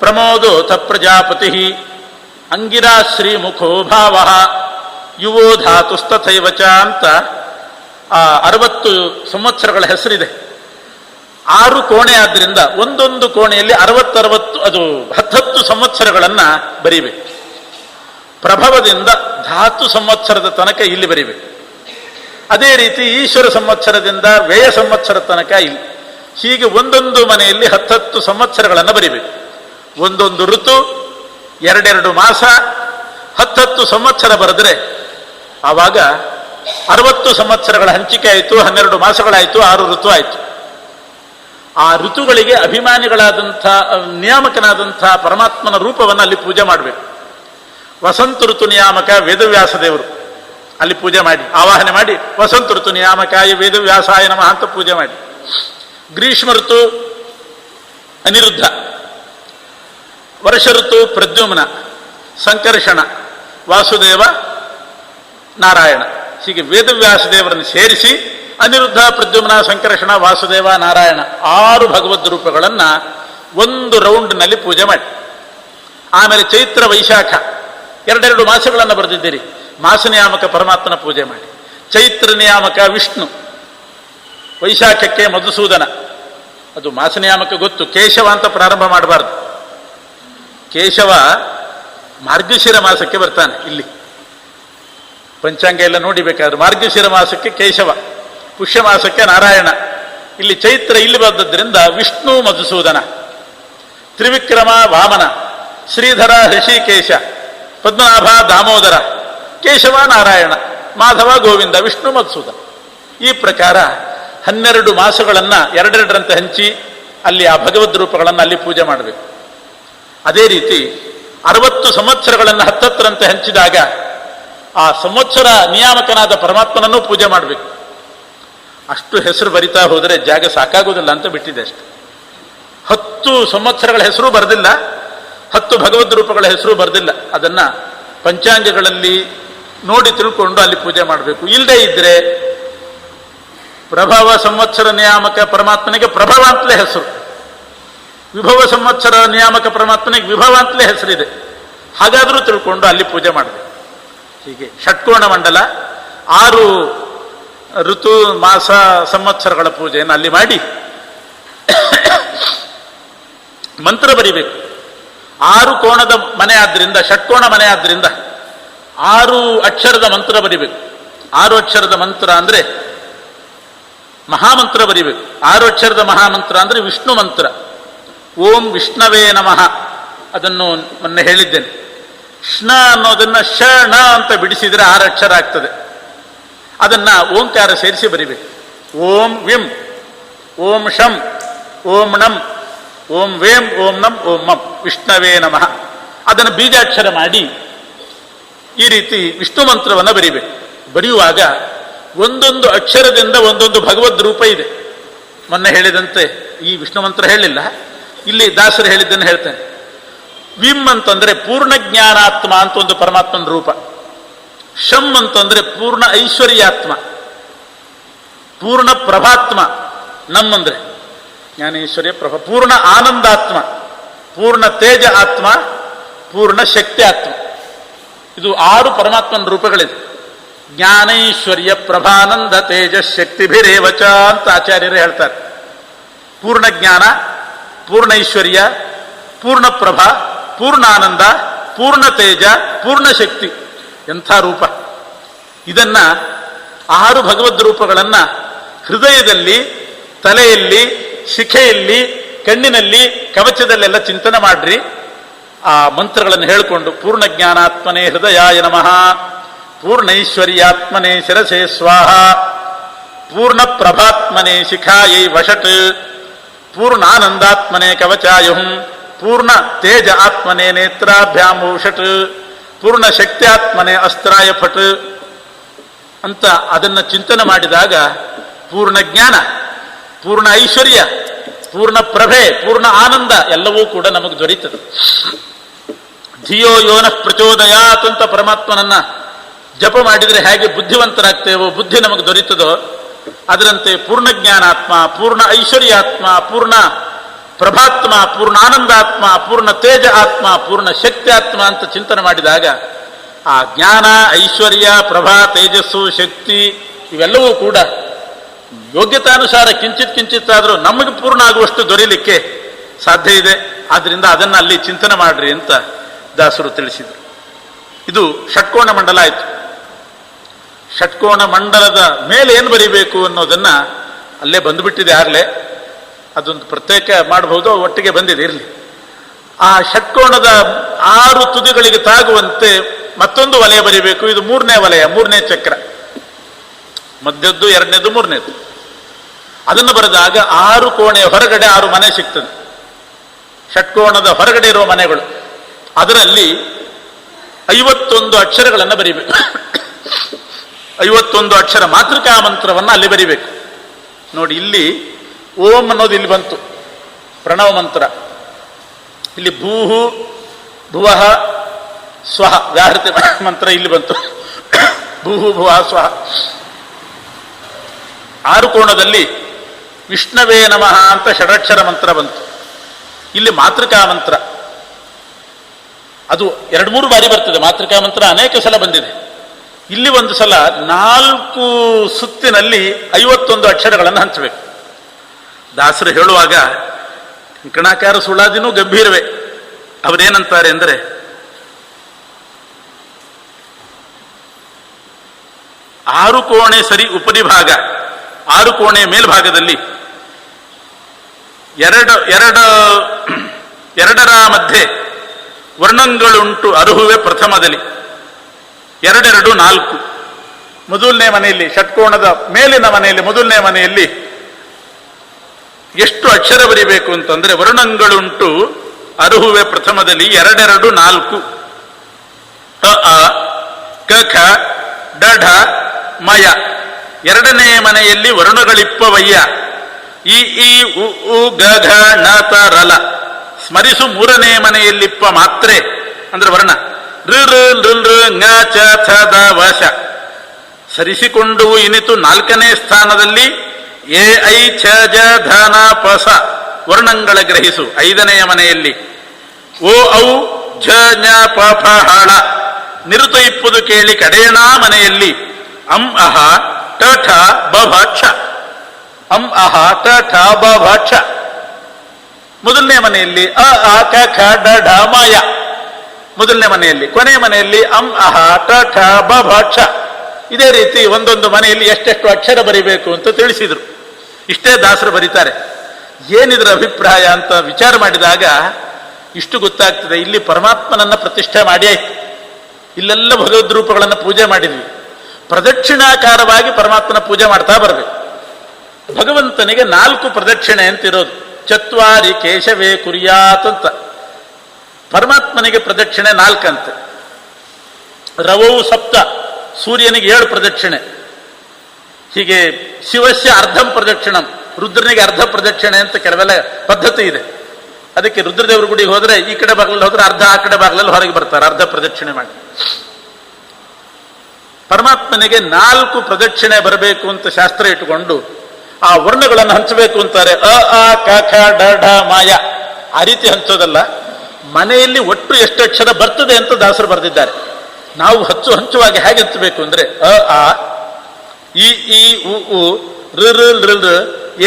ಪ್ರಮೋದೋಥ ಪ್ರಜಾಪತಿ ಅಂಗಿರಾಶ್ರೀ ಮುಖೋ ಭಾವ ಯುವೋ ಧಾತುಸ್ತಥೈವ ಚ ಅಂತ ಆ 60 ಸಂವತ್ಸರಗಳ ಹೆಸರಿದೆ. 6 ಕೋಣೆ ಆದ್ದರಿಂದ ಒಂದೊಂದು ಕೋಣೆಯಲ್ಲಿ 60 ಅದು 10 ಸಂವತ್ಸರಗಳನ್ನು ಬರೀಬೇಕು. ಪ್ರಭವದಿಂದ ಧಾತು ಸಂವತ್ಸರದ ತನಕ ಇಲ್ಲಿ ಬರೀಬೇಕು. ಅದೇ ರೀತಿ ಈಶ್ವರ ಸಂವತ್ಸರದಿಂದ ವ್ಯಯ ಸಂವತ್ಸರ ತನಕ ಇಲ್ಲಿ. ಹೀಗೆ ಒಂದೊಂದು ಮನೆಯಲ್ಲಿ 10 ಸಂವತ್ಸರಗಳನ್ನು ಬರೀಬೇಕು. ಒಂದೊಂದು ಋತು, 2 ಮಾಸ, 10 ಸಂವತ್ಸರ ಬರೆದ್ರೆ ಆವಾಗ 60 ಸಂವತ್ಸರಗಳ ಹಂಚಿಕೆ ಆಯಿತು, 12 ಮಾಸಗಳಾಯಿತು, 6 ಋತು ಆಯಿತು. ಆ ಋತುಗಳಿಗೆ ಅಭಿಮಾನಿಗಳಾದಂಥ ನಿಯಾಮಕನಾದಂಥ ಪರಮಾತ್ಮನ ರೂಪವನ್ನು ಅಲ್ಲಿ ಪೂಜೆ ಮಾಡಬೇಕು. ವಸಂತ ಋತು ನಿಯಾಮಕ ವೇದವ್ಯಾಸ ದೇವರು ಅಲ್ಲಿ ಪೂಜೆ ಮಾಡಿ, ಆವಾಹನೆ ಮಾಡಿ, ವಸಂತ ಋತು ನಿಯಾಮಕಾಯ ವೇದವ್ಯಾಸಾಯ ನಮಃ ಅಂತ ಪೂಜೆ ಮಾಡಿ. ಗ್ರೀಷ್ಮ ಋತು ಅನಿರುದ್ಧ, ವರ್ಷ ಋತು ಪ್ರದ್ಯುಮ್ನ, ಸಂಕರ್ಷಣ, ವಾಸುದೇವ, ನಾರಾಯಣ. ಹೀಗೆ ವೇದವ್ಯಾಸ ದೇವರನ್ನು ಸೇರಿಸಿ ಅನಿರುದ್ಧ, ಪ್ರದ್ಯುಮ್ನ, ಸಂಕರ್ಷಣ, ವಾಸುದೇವ, ನಾರಾಯಣ 6 ಭಗವದ್ ರೂಪಗಳನ್ನು ಒಂದು ರೌಂಡ್ನಲ್ಲಿ ಪೂಜೆ ಮಾಡಿ. ಆಮೇಲೆ ಚೈತ್ರ ವೈಶಾಖ 2 ಮಾಸಗಳನ್ನು ಬರೆದಿದ್ದೀರಿ, ಮಾಸ ನಿಯಾಮಕ ಪರಮಾತ್ಮನ ಪೂಜೆ ಮಾಡಿ. ಚೈತ್ರ ನಿಯಾಮಕ ವಿಷ್ಣು, ವೈಶಾಖಕ್ಕೆ ಮಧುಸೂದನ, ಅದು ಮಾಸ ನಿಯಾಮಕ ಗೊತ್ತು. ಕೇಶವ ಅಂತ ಪ್ರಾರಂಭ ಮಾಡಬಾರ್ದು. ಕೇಶವ ಮಾರ್ಗಶಿರ ಮಾಸಕ್ಕೆ ಬರ್ತಾನೆ. ಇಲ್ಲಿ ಪಂಚಾಂಗ ಎಲ್ಲ ನೋಡಿಬೇಕಾದ್ರೆ ಮಾರ್ಗಶಿರ ಮಾಸಕ್ಕೆ ಕೇಶವ, ಪುಷ್ಯ ಮಾಸಕ್ಕೆ ನಾರಾಯಣ. ಇಲ್ಲಿ ಚೈತ್ರ ಇಲ್ಲಿ ಬಂದದ್ರಿಂದ ವಿಷ್ಣು ಮಧುಸೂದನ, ತ್ರಿವಿಕ್ರಮ ವಾಮನ, ಶ್ರೀಧರ ಹೃಷಿಕೇಶ, ಪದ್ಮನಾಭ ದಾಮೋದರ, ಕೇಶವ ನಾರಾಯಣ, ಮಾಧವ ಗೋವಿಂದ, ವಿಷ್ಣು ಮಧುಸೂದನ. ಈ ಪ್ರಕಾರ 12 ಮಾಸಗಳನ್ನು 2 ಹಂಚಿ ಅಲ್ಲಿ ಆ ಭಗವದ್ ರೂಪಗಳನ್ನು ಅಲ್ಲಿ ಪೂಜೆ ಮಾಡಬೇಕು. ಅದೇ ರೀತಿ 60 ಸಂವತ್ಸರಗಳನ್ನು 10 ಹಂಚಿದಾಗ ಆ ಸಂವತ್ಸರ ನಿಯಾಮಕನಾದ ಪರಮಾತ್ಮನನ್ನು ಪೂಜೆ ಮಾಡಬೇಕು. ಅಷ್ಟು ಹೆಸರು ಬರಿತಾ ಹೋದರೆ ಜಾಗ ಸಾಕಾಗೋದಿಲ್ಲ ಅಂತ ಬಿಟ್ಟಿದೆ ಅಷ್ಟೆ. 10 ಸಂವತ್ಸರಗಳ ಹೆಸರು ಬರೆದಿಲ್ಲ, 10 ಭಗವದ್ ರೂಪಗಳ ಹೆಸರು ಬರೆದಿಲ್ಲ. ಅದನ್ನ ಪಂಚಾಂಗಗಳಲ್ಲಿ ನೋಡಿ ತಿಳ್ಕೊಂಡು ಅಲ್ಲಿ ಪೂಜೆ ಮಾಡಬೇಕು. ಇಲ್ಲದೆ ಇದ್ರೆ ಪ್ರಭವ ಸಂವತ್ಸರ ನಿಯಾಮಕ ಪರಮಾತ್ಮನಿಗೆ ಪ್ರಭವ ಅಂತಲೇ ಹೆಸರು, ವಿಭವ ಸಂವತ್ಸರ ನಿಯಾಮಕ ಪರಮಾತ್ಮನಿಗೆ ವಿಭವ ಅಂತಲೇ ಹೆಸರಿದೆ. ಹಾಗಾದರೂ ತಿಳ್ಕೊಂಡು ಅಲ್ಲಿ ಪೂಜೆ ಮಾಡಬೇಕು. ಹೀಗೆ ಷಟ್ಕೋಣ ಮಂಡಲ 6 ಋತು ಮಾಸ ಸಂವತ್ಸರಗಳ ಪೂಜೆಯನ್ನು ಅಲ್ಲಿ ಮಾಡಿ ಮಂತ್ರ ಬರಿಬೇಕು. 6 ಕೋಣದ ಮನೆ ಆದ್ದರಿಂದ, ಷಟ್ಕೋಣ ಮನೆ ಆದ್ದರಿಂದ 6 ಅಕ್ಷರದ ಮಂತ್ರ ಬರಿಬೇಕು. 6 ಅಕ್ಷರದ ಮಂತ್ರ ಅಂದ್ರೆ ಮಹಾಮಂತ್ರ ಬರಿಬೇಕು. 6 ಅಕ್ಷರದ ಮಹಾಮಂತ್ರ ಅಂದ್ರೆ ವಿಷ್ಣು ಮಂತ್ರ. ಓಂ ವಿಷ್ಣವೇ ನಮಃ, ಅದನ್ನು ಮೊನ್ನೆ ಹೇಳಿದ್ದೇನೆ. ಶ್ನ ಅನ್ನೋದನ್ನ ಶ ಣ ಅಂತ ಬಿಡಿಸಿದ್ರೆ 6 ಅಕ್ಷರ ಆಗ್ತದೆ. ಅದನ್ನ ಓಂಕಾರ ಸೇರಿಸಿ ಬರಿಬೇಕು. ಓಂ ವಿಂ, ಓಂ ಶಂ, ಓಂ ನಂ, ಓಂ ವೇಂ, ಓಂ ನಂ, ಓಂ ಮಂ, ವಿಷ್ಣವೇ ನಮಃ. ಅದನ್ನು ಬೀಜಾಕ್ಷರ ಮಾಡಿ ಈ ರೀತಿ ವಿಷ್ಣು ಮಂತ್ರವನ್ನು ಬರಿಬೇಕು. ಬರೆಯುವಾಗ ಒಂದೊಂದು ಅಕ್ಷರದಿಂದ ಒಂದೊಂದು ಭಗವದ್ ರೂಪ ಇದೆ. ಮೊನ್ನೆ ಹೇಳಿದಂತೆ ಈ ವಿಷ್ಣು ಮಂತ್ರ ಹೇಳಿಲ್ಲ, ಇಲ್ಲಿ ದಾಸರು ಹೇಳಿದ್ದನ್ನು ಹೇಳ್ತೇನೆ. ವಿಂ ಅಂತಂದ್ರೆ ಪೂರ್ಣ ಜ್ಞಾನಾತ್ಮ ಅಂತ ಒಂದು ಪರಮಾತ್ಮನ ರೂಪ. ಶಂ ಅಂತಂದ್ರೆ ಪೂರ್ಣ ಐಶ್ವರ್ಯಾತ್ಮ, ಪೂರ್ಣ ಪ್ರಭಾತ್ಮ. ನಮ್ಮಂದ್ರೆ ಜ್ಞಾನೇಶ್ವರ್ಯ ಪ್ರಭಾ, ಪೂರ್ಣ ಆನಂದಾತ್ಮ, ಪೂರ್ಣ ತೇಜ ಆತ್ಮ, ಪೂರ್ಣ ಶಕ್ತಿ ಆತ್ಮ. ಇದು 6 ಪರಮಾತ್ಮನ ರೂಪಗಳಿದೆ. ಜ್ಞಾನೈಶ್ವರ್ಯ ಪ್ರಭಾನಂದ ತೇಜ ಶಕ್ತಿಭಿರೇವಚ ಅಂತ ಆಚಾರ್ಯರು ಹೇಳ್ತಾರೆ. ಪೂರ್ಣ ಜ್ಞಾನ, ಪೂರ್ಣ ಐಶ್ವರ್ಯ, ಪೂರ್ಣ ಪ್ರಭಾ, ಪೂರ್ಣಾನಂದ, ಪೂರ್ಣ ತೇಜ, ಪೂರ್ಣ ಶಕ್ತಿ. ಎಂಥ ರೂಪ! ಇದನ್ನ 6 ಭಗವದ್ ರೂಪಗಳನ್ನ ಹೃದಯದಲ್ಲಿ, ತಲೆಯಲ್ಲಿ, ಶಿಖೆಯಲ್ಲಿ, ಕಣ್ಣಿನಲ್ಲಿ, ಕವಚದಲ್ಲೆಲ್ಲ ಚಿಂತನೆ ಮಾಡ್ರಿ. ಆ ಮಂತ್ರಗಳನ್ನು ಹೇಳಿಕೊಂಡು ಪೂರ್ಣ ಜ್ಞಾನಾತ್ಮನೇ ಹೃದಯಾಯ ನಮಃ, ಪೂರ್ಣೈಶ್ವರ್ಯಾತ್ಮನೇ ಶಿರಸೇ ಸ್ವಾಹ, ಪೂರ್ಣ ಪ್ರಭಾತ್ಮನೇ ಶಿಖಾಯೈ ವಷಟ್, ಪೂರ್ಣಾನಂದಾತ್ಮನೇ ಕವಚಾಯುಂ, ಪೂರ್ಣ ತೇಜ ಆತ್ಮನೇ ನೇತ್ರಾಭ್ಯಾಂ ಔಷಟ್, ಪೂರ್ಣ ಶಕ್ತ್ಯಾತ್ಮನೇ ಅಸ್ತ್ರಾಯ ಫಟ್ ಅಂತ ಅದನ್ನು ಚಿಂತನೆ ಮಾಡಿದಾಗ ಪೂರ್ಣ ಜ್ಞಾನ, ಪೂರ್ಣ ಐಶ್ವರ್ಯ, ಪೂರ್ಣ ಪ್ರಭೆ, ಪೂರ್ಣ ಆನಂದ ಎಲ್ಲವೂ ಕೂಡ ನಮಗೆ ದೊರೀತದೆ. ಧಿಯೋ ಯೋನಃ ಪ್ರಚೋದಯಾತ್ ಅಂತ ಪರಮಾತ್ಮನನ್ನ ಜಪ ಮಾಡಿದರೆ ಹೇಗೆ ಬುದ್ಧಿವಂತರಾಗ್ತೇವೋ, ಬುದ್ಧಿ ನಮಗೆ ದೊರೀತದೋ ಅದರಂತೆ ಪೂರ್ಣ ಜ್ಞಾನಾತ್ಮ, ಪೂರ್ಣ ಐಶ್ವರ್ಯಾತ್ಮ, ಪೂರ್ಣ ಪ್ರಭಾತ್ಮ, ಪೂರ್ಣ ಆನಂದಾತ್ಮ, ಪೂರ್ಣ ತೇಜ ಆತ್ಮ, ಪೂರ್ಣ ಶಕ್ತ್ಯಾತ್ಮ ಅಂತ ಚಿಂತನೆ ಮಾಡಿದಾಗ ಆ ಜ್ಞಾನ, ಐಶ್ವರ್ಯ, ಪ್ರಭಾ, ತೇಜಸ್ಸು, ಶಕ್ತಿ ಇವೆಲ್ಲವೂ ಕೂಡ ಯೋಗ್ಯತಾನುಸಾರ ಕಿಂಚಿತ್ತಾದರೂ ನಮಗೆ ಪೂರ್ಣ ಆಗುವಷ್ಟು ದೊರೆಯಲಿಕ್ಕೆ ಸಾಧ್ಯ ಇದೆ. ಆದ್ರಿಂದ ಅದನ್ನು ಅಲ್ಲಿ ಚಿಂತನೆ ಮಾಡ್ರಿ ಅಂತ ದಾಸರು ತಿಳಿಸಿದರು. ಇದು ಷಟ್ಕೋಣ ಮಂಡಲ ಆಯಿತು. ಷಟ್ಕೋಣ ಮಂಡಲದ ಮೇಲೆ ಏನು ಬರೀಬೇಕು ಅನ್ನೋದನ್ನ ಅಲ್ಲೇ ಬಂದುಬಿಟ್ಟಿದೆ ಆಗಲೇ. ಅದೊಂದು ಪ್ರತ್ಯೇಕ ಮಾಡಬಹುದು, ಒಟ್ಟಿಗೆ ಬಂದಿದೆ, ಇರಲಿ. ಆ ಷಟ್ಕೋಣದ 6 ತುದಿಗಳಿಗೆ ತಾಗುವಂತೆ ಮತ್ತೊಂದು ವಲಯ ಬರೀಬೇಕು. ಇದು 3ನೇ ವಲಯ, 3ನೇ ಚಕ್ರ. ಮಧ್ಯದ್ದು 2ನೇದು 3ನೇದು. ಅದನ್ನು ಬರೆದಾಗ 6 ಕೋಣೆಯ ಹೊರಗಡೆ 6 ಮನೆ ಸಿಗ್ತದೆ. ಷಟ್ಕೋಣದ ಹೊರಗಡೆ ಇರುವ ಮನೆಗಳು. ಅದರಲ್ಲಿ 51 ಅಕ್ಷರಗಳನ್ನು ಬರೀಬೇಕು. 51 ಅಕ್ಷರ ಮಾತೃಕಾ ಮಂತ್ರವನ್ನು ಅಲ್ಲಿ ಬರೀಬೇಕು. ನೋಡಿ, ಇಲ್ಲಿ ಓಂ ಅನ್ನೋದು ಇಲ್ಲಿ ಬಂತು, ಪ್ರಣವ ಮಂತ್ರ. ಇಲ್ಲಿ ಭೂಹು ಭುವಃ ಸ್ವಹ ವ್ಯಾಹೃತಿ ಮಂತ್ರ ಇಲ್ಲಿ ಬಂತು. ಭೂಹು ಭುವಃ ಸ್ವಹ. 6 ಕೋಣದಲ್ಲಿ ವಿಷ್ಣವೇ ನಮಃ ಅಂತ ಷಡಕ್ಷರ ಮಂತ್ರ ಬಂತು. ಇಲ್ಲಿ ಮಾತೃಕಾ ಮಂತ್ರ ಅದು 2-3 ಬಾರಿ ಬರ್ತದೆ. ಮಾತೃಕಾ ಮಂತ್ರ ಅನೇಕ ಸಲ ಬಂದಿದೆ. ಇಲ್ಲಿ ಒಂದು ಸಲ 4 ಸುತ್ತಿನಲ್ಲಿ 51 ಅಕ್ಷರಗಳನ್ನು ಹಂಚಬೇಕು. ದಾಸರು ಹೇಳುವಾಗ ಕಂಕಣಾಕಾರ ಸುಳಾದಿನೂ ಗಂಭೀರವೇ. ಅವರೇನಂತಾರೆ ಅಂದರೆ, 6 ಕೋಣೆ ಸರಿ ಉಪರಿಭಾಗ, 6 ಕೋಣೆ ಮೇಲ್ಭಾಗದಲ್ಲಿ ಎರಡರ ಮಧ್ಯೆ ವರ್ಣಂಗಳುಂಟು ಅರುಹುವೆ ಪ್ರಥಮದಲ್ಲಿ 2 4. ಮೊದಲನೇ ಮನೆಯಲ್ಲಿ, ಷಟ್ಕೋಣದ ಮೇಲಿನ ಮನೆಯಲ್ಲಿ, ಮೊದಲನೇ ಮನೆಯಲ್ಲಿ ಎಷ್ಟು ಅಕ್ಷರ ಬರಿಬೇಕು ಅಂತಂದ್ರೆ, ವರ್ಣಂಗಳುಂಟು ಅರುಹುವೆ ಪ್ರಥಮದಲ್ಲಿ 2 4. ಅ ಕ ಖ ಡ ಢ ಮಯ. 2ನೇ ಮನೆಯಲ್ಲಿ ವರ್ಣಗಳಿಪ್ಪವಯ್ಯ. ಇ ಈ ಉ ಉ ಗ ಘ ಣ ತ ರಲ. ಸ್ಮರಿಸು 3ನೇ ಮನೆಯಲ್ಲಿಪ್ಪ ಮಾತ್ರೆ ಅಂದ್ರೆ ವರ್ಣ. ಋ ಋ ಲೃ ಲೃ ಂಗ ಚ ಛ ದ ವ ಶ. ಸರಿಸಿಕೊಂಡು ಇನಿತು 4ನೇ ಸ್ಥಾನದಲ್ಲಿ ಎ ಐ ಛ ಜ ಧ ನ ಪ ಸ ವರ್ಣಂಗಳ ಗ್ರಹಿಸು. 5ನೆಯ ಮನೆಯಲ್ಲಿ ಓ ಔ ಝ ಞ ಪ ಫ ಹ ಳ. ನಿರುತ ಇಪ್ಪುದು ಕೇಳಿ ಕಡೆಯಣ ಮನೆಯಲ್ಲಿ ಅಂ ಅಹ ಟ ಠ ಬ ಭ ಕ್ಷ. ಅಂ ಅಹ ಟ ಠ ಬ ಭ ಕ್ಷ. ಮೊದಲನೇ ಮನೆಯಲ್ಲಿ ಅ ಆ ಕ ಖ ಡ ಢ ಮ ಯ. ಮೊದಲನೇ ಮನೆಯಲ್ಲಿ. ಕೊನೆಯ ಮನೆಯಲ್ಲಿ ಅಂ ಅಹ ಟ ಠ ಬ ಭ ಕ್ಷ. ಇದೇ ರೀತಿ ಒಂದೊಂದು ಮನೆಯಲ್ಲಿ ಎಷ್ಟೆಷ್ಟು ಅಕ್ಷರ ಬರಿಬೇಕು ಅಂತ ತಿಳಿಸಿದ್ರು. ಇಷ್ಟೇ ದಾಸರು ಬರೀತಾರೆ. ಏನಿದ್ರ ಅಭಿಪ್ರಾಯ ಅಂತ ವಿಚಾರ ಮಾಡಿದಾಗ ಇಷ್ಟು ಗೊತ್ತಾಗ್ತದೆ. ಇಲ್ಲಿ ಪರಮಾತ್ಮನನ್ನ ಪ್ರತಿಷ್ಠೆ ಮಾಡಿ ಆಯ್ತು. ಇಲ್ಲೆಲ್ಲ ಭಗವದ್ ರೂಪಗಳನ್ನು ಪೂಜೆ ಮಾಡಿದ್ವಿ. ಪ್ರದಕ್ಷಿಣಾಕಾರವಾಗಿ ಪರಮಾತ್ಮನ ಪೂಜೆ ಮಾಡ್ತಾ ಬರಬೇಕು. ಭಗವಂತನಿಗೆ 4 ಪ್ರದಕ್ಷಿಣೆ ಅಂತಿರೋದು. ಚತ್ವಾರಿ ಕೇಶವೇ ಕುರ್ಯಾತ್ ಅಂತ. ಪರಮಾತ್ಮನಿಗೆ ಪ್ರದಕ್ಷಿಣೆ 4 ಅಂತೆ. ರವವು ಸಪ್ತ, ಸೂರ್ಯನಿಗೆ 7 ಪ್ರದಕ್ಷಿಣೆ. ಹೀಗೆ ಶಿವಸ್ಯ ಅರ್ಧಂ ಪ್ರದಕ್ಷಿಣಂ, ರುದ್ರನಿಗೆ ಅರ್ಧ ಪ್ರದಕ್ಷಿಣೆ ಅಂತ ಕೆಲವೆಲ್ಲ ಪದ್ಧತಿ ಇದೆ. ಅದಕ್ಕೆ ರುದ್ರದೇವ್ರ ಗುಡಿಗೆ ಹೋದ್ರೆ ಈ ಕಡೆ ಬಾಗಿಲಲ್ಲಿ ಹೋದ್ರೆ ಅರ್ಧ, ಆ ಕಡೆ ಬಾಗಿಲಲ್ಲಿ ಹೊರಗೆ ಬರ್ತಾರೆ, ಅರ್ಧ ಪ್ರದಕ್ಷಿಣೆ ಮಾಡಿ. ಪರಮಾತ್ಮನಿಗೆ 4 ಪ್ರದಕ್ಷಿಣೆ ಬರಬೇಕು ಅಂತ ಶಾಸ್ತ್ರ ಇಟ್ಟುಕೊಂಡು ಆ ವರ್ಣಗಳನ್ನು ಹಂಚಬೇಕು ಅಂತಾರೆ. ಅ ಆ ಕ ಖ ಡ ಢ ಮಾಯ. ಆ ರೀತಿ ಹಂಚೋದಲ್ಲ, ಮನೆಯಲ್ಲಿ ಒಟ್ಟು ಎಷ್ಟು ಅಕ್ಷರ ಬರ್ತದೆ ಅಂತ ದಾಸರು ಬರೆದಿದ್ದಾರೆ. ನಾವು ಹಂಚುವಾಗಿ ಹೇಗೆ ಹಂಚಬೇಕು ಅಂದ್ರೆ, ಅ ಆ ಇ ಈ ಉ ಉ ಋ ಋ ಲೃ ಲೃ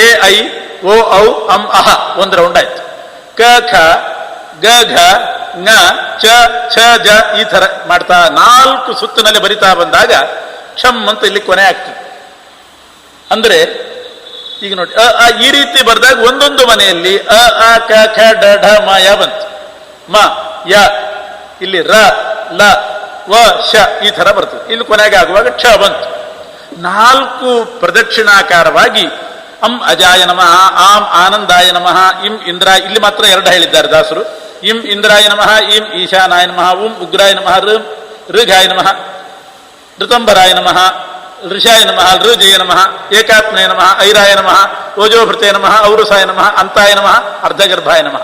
ಎ ಐ ಓ ಔ ಅಂ ಅಹ. 1 ರೌಂಡ್ ಆಯ್ತು. ಕ ಖ ಗ ಘ ಂಗ ಚ ಛ ಜ ಈ ತರ ಮಾಡ್ತಾ 4 ಸುತ್ತಿನಲ್ಲಿ ಬರಿತಾ ಬಂದಾಗ ಕ್ಷಮ್ ಅಂತ ಇಲ್ಲಿ ಕೊನೆ ಆಗ್ತದೆ. ಅಂದ್ರೆ ಈಗ ನೋಡಿ, ಈ ರೀತಿ ಬರೆದಾಗ ಒಂದೊಂದು ಮನೆಯಲ್ಲಿ ಅ ಆ ಕ ಖ ಡ ಢ ಮ ಯ ಬಂತು. ಮ ಯ ಇಲ್ಲಿ ರ ಲ ವ ಶ ಈ ತರ ಬರ್ತದೆ. ಇಲ್ಲಿ ಕೊನೆಗೆ ಆಗುವಾಗ ಕ್ಷ ಬಂತು. 4 ಪ್ರದಕ್ಷಿಣಾಕಾರವಾಗಿ ಅಂ ಅಜಾಯ ನಮಃ, ಆಂ ಆನಂದಾಯ ನಮಃ, ಇಂ ಇಂದ್ರ. ಇಲ್ಲಿ ಮಾತ್ರ 2 ಹೇಳಿದ್ದಾರೆ ದಾಸರು. ಇಂ ಇಂದ್ರಾಯ ನಮಃ, ಇಂ ಈಶಾನಾಯ ನಮಃ, ಉಂ ಉಗ್ರಾಯ ನಮಃ, ಋಘಾಯ ನಮಃ, ಋತಂಬರಾಯ ನಮಃ, ಋಷಾಯ ನಮಃ, ಋಜಯ ನಮಃ, ಏಕಾತ್ಮಯ ನಮಃ, ಐರಾಯ ನಮಃ, ಓಜೋಭೃತಯ ನಮಃ, ಔರುಸಾಯ ನಮಃ, ಅಂತಾಯ ನಮಃ, ಅರ್ಧಗರ್ಭಾಯ ನಮಃ.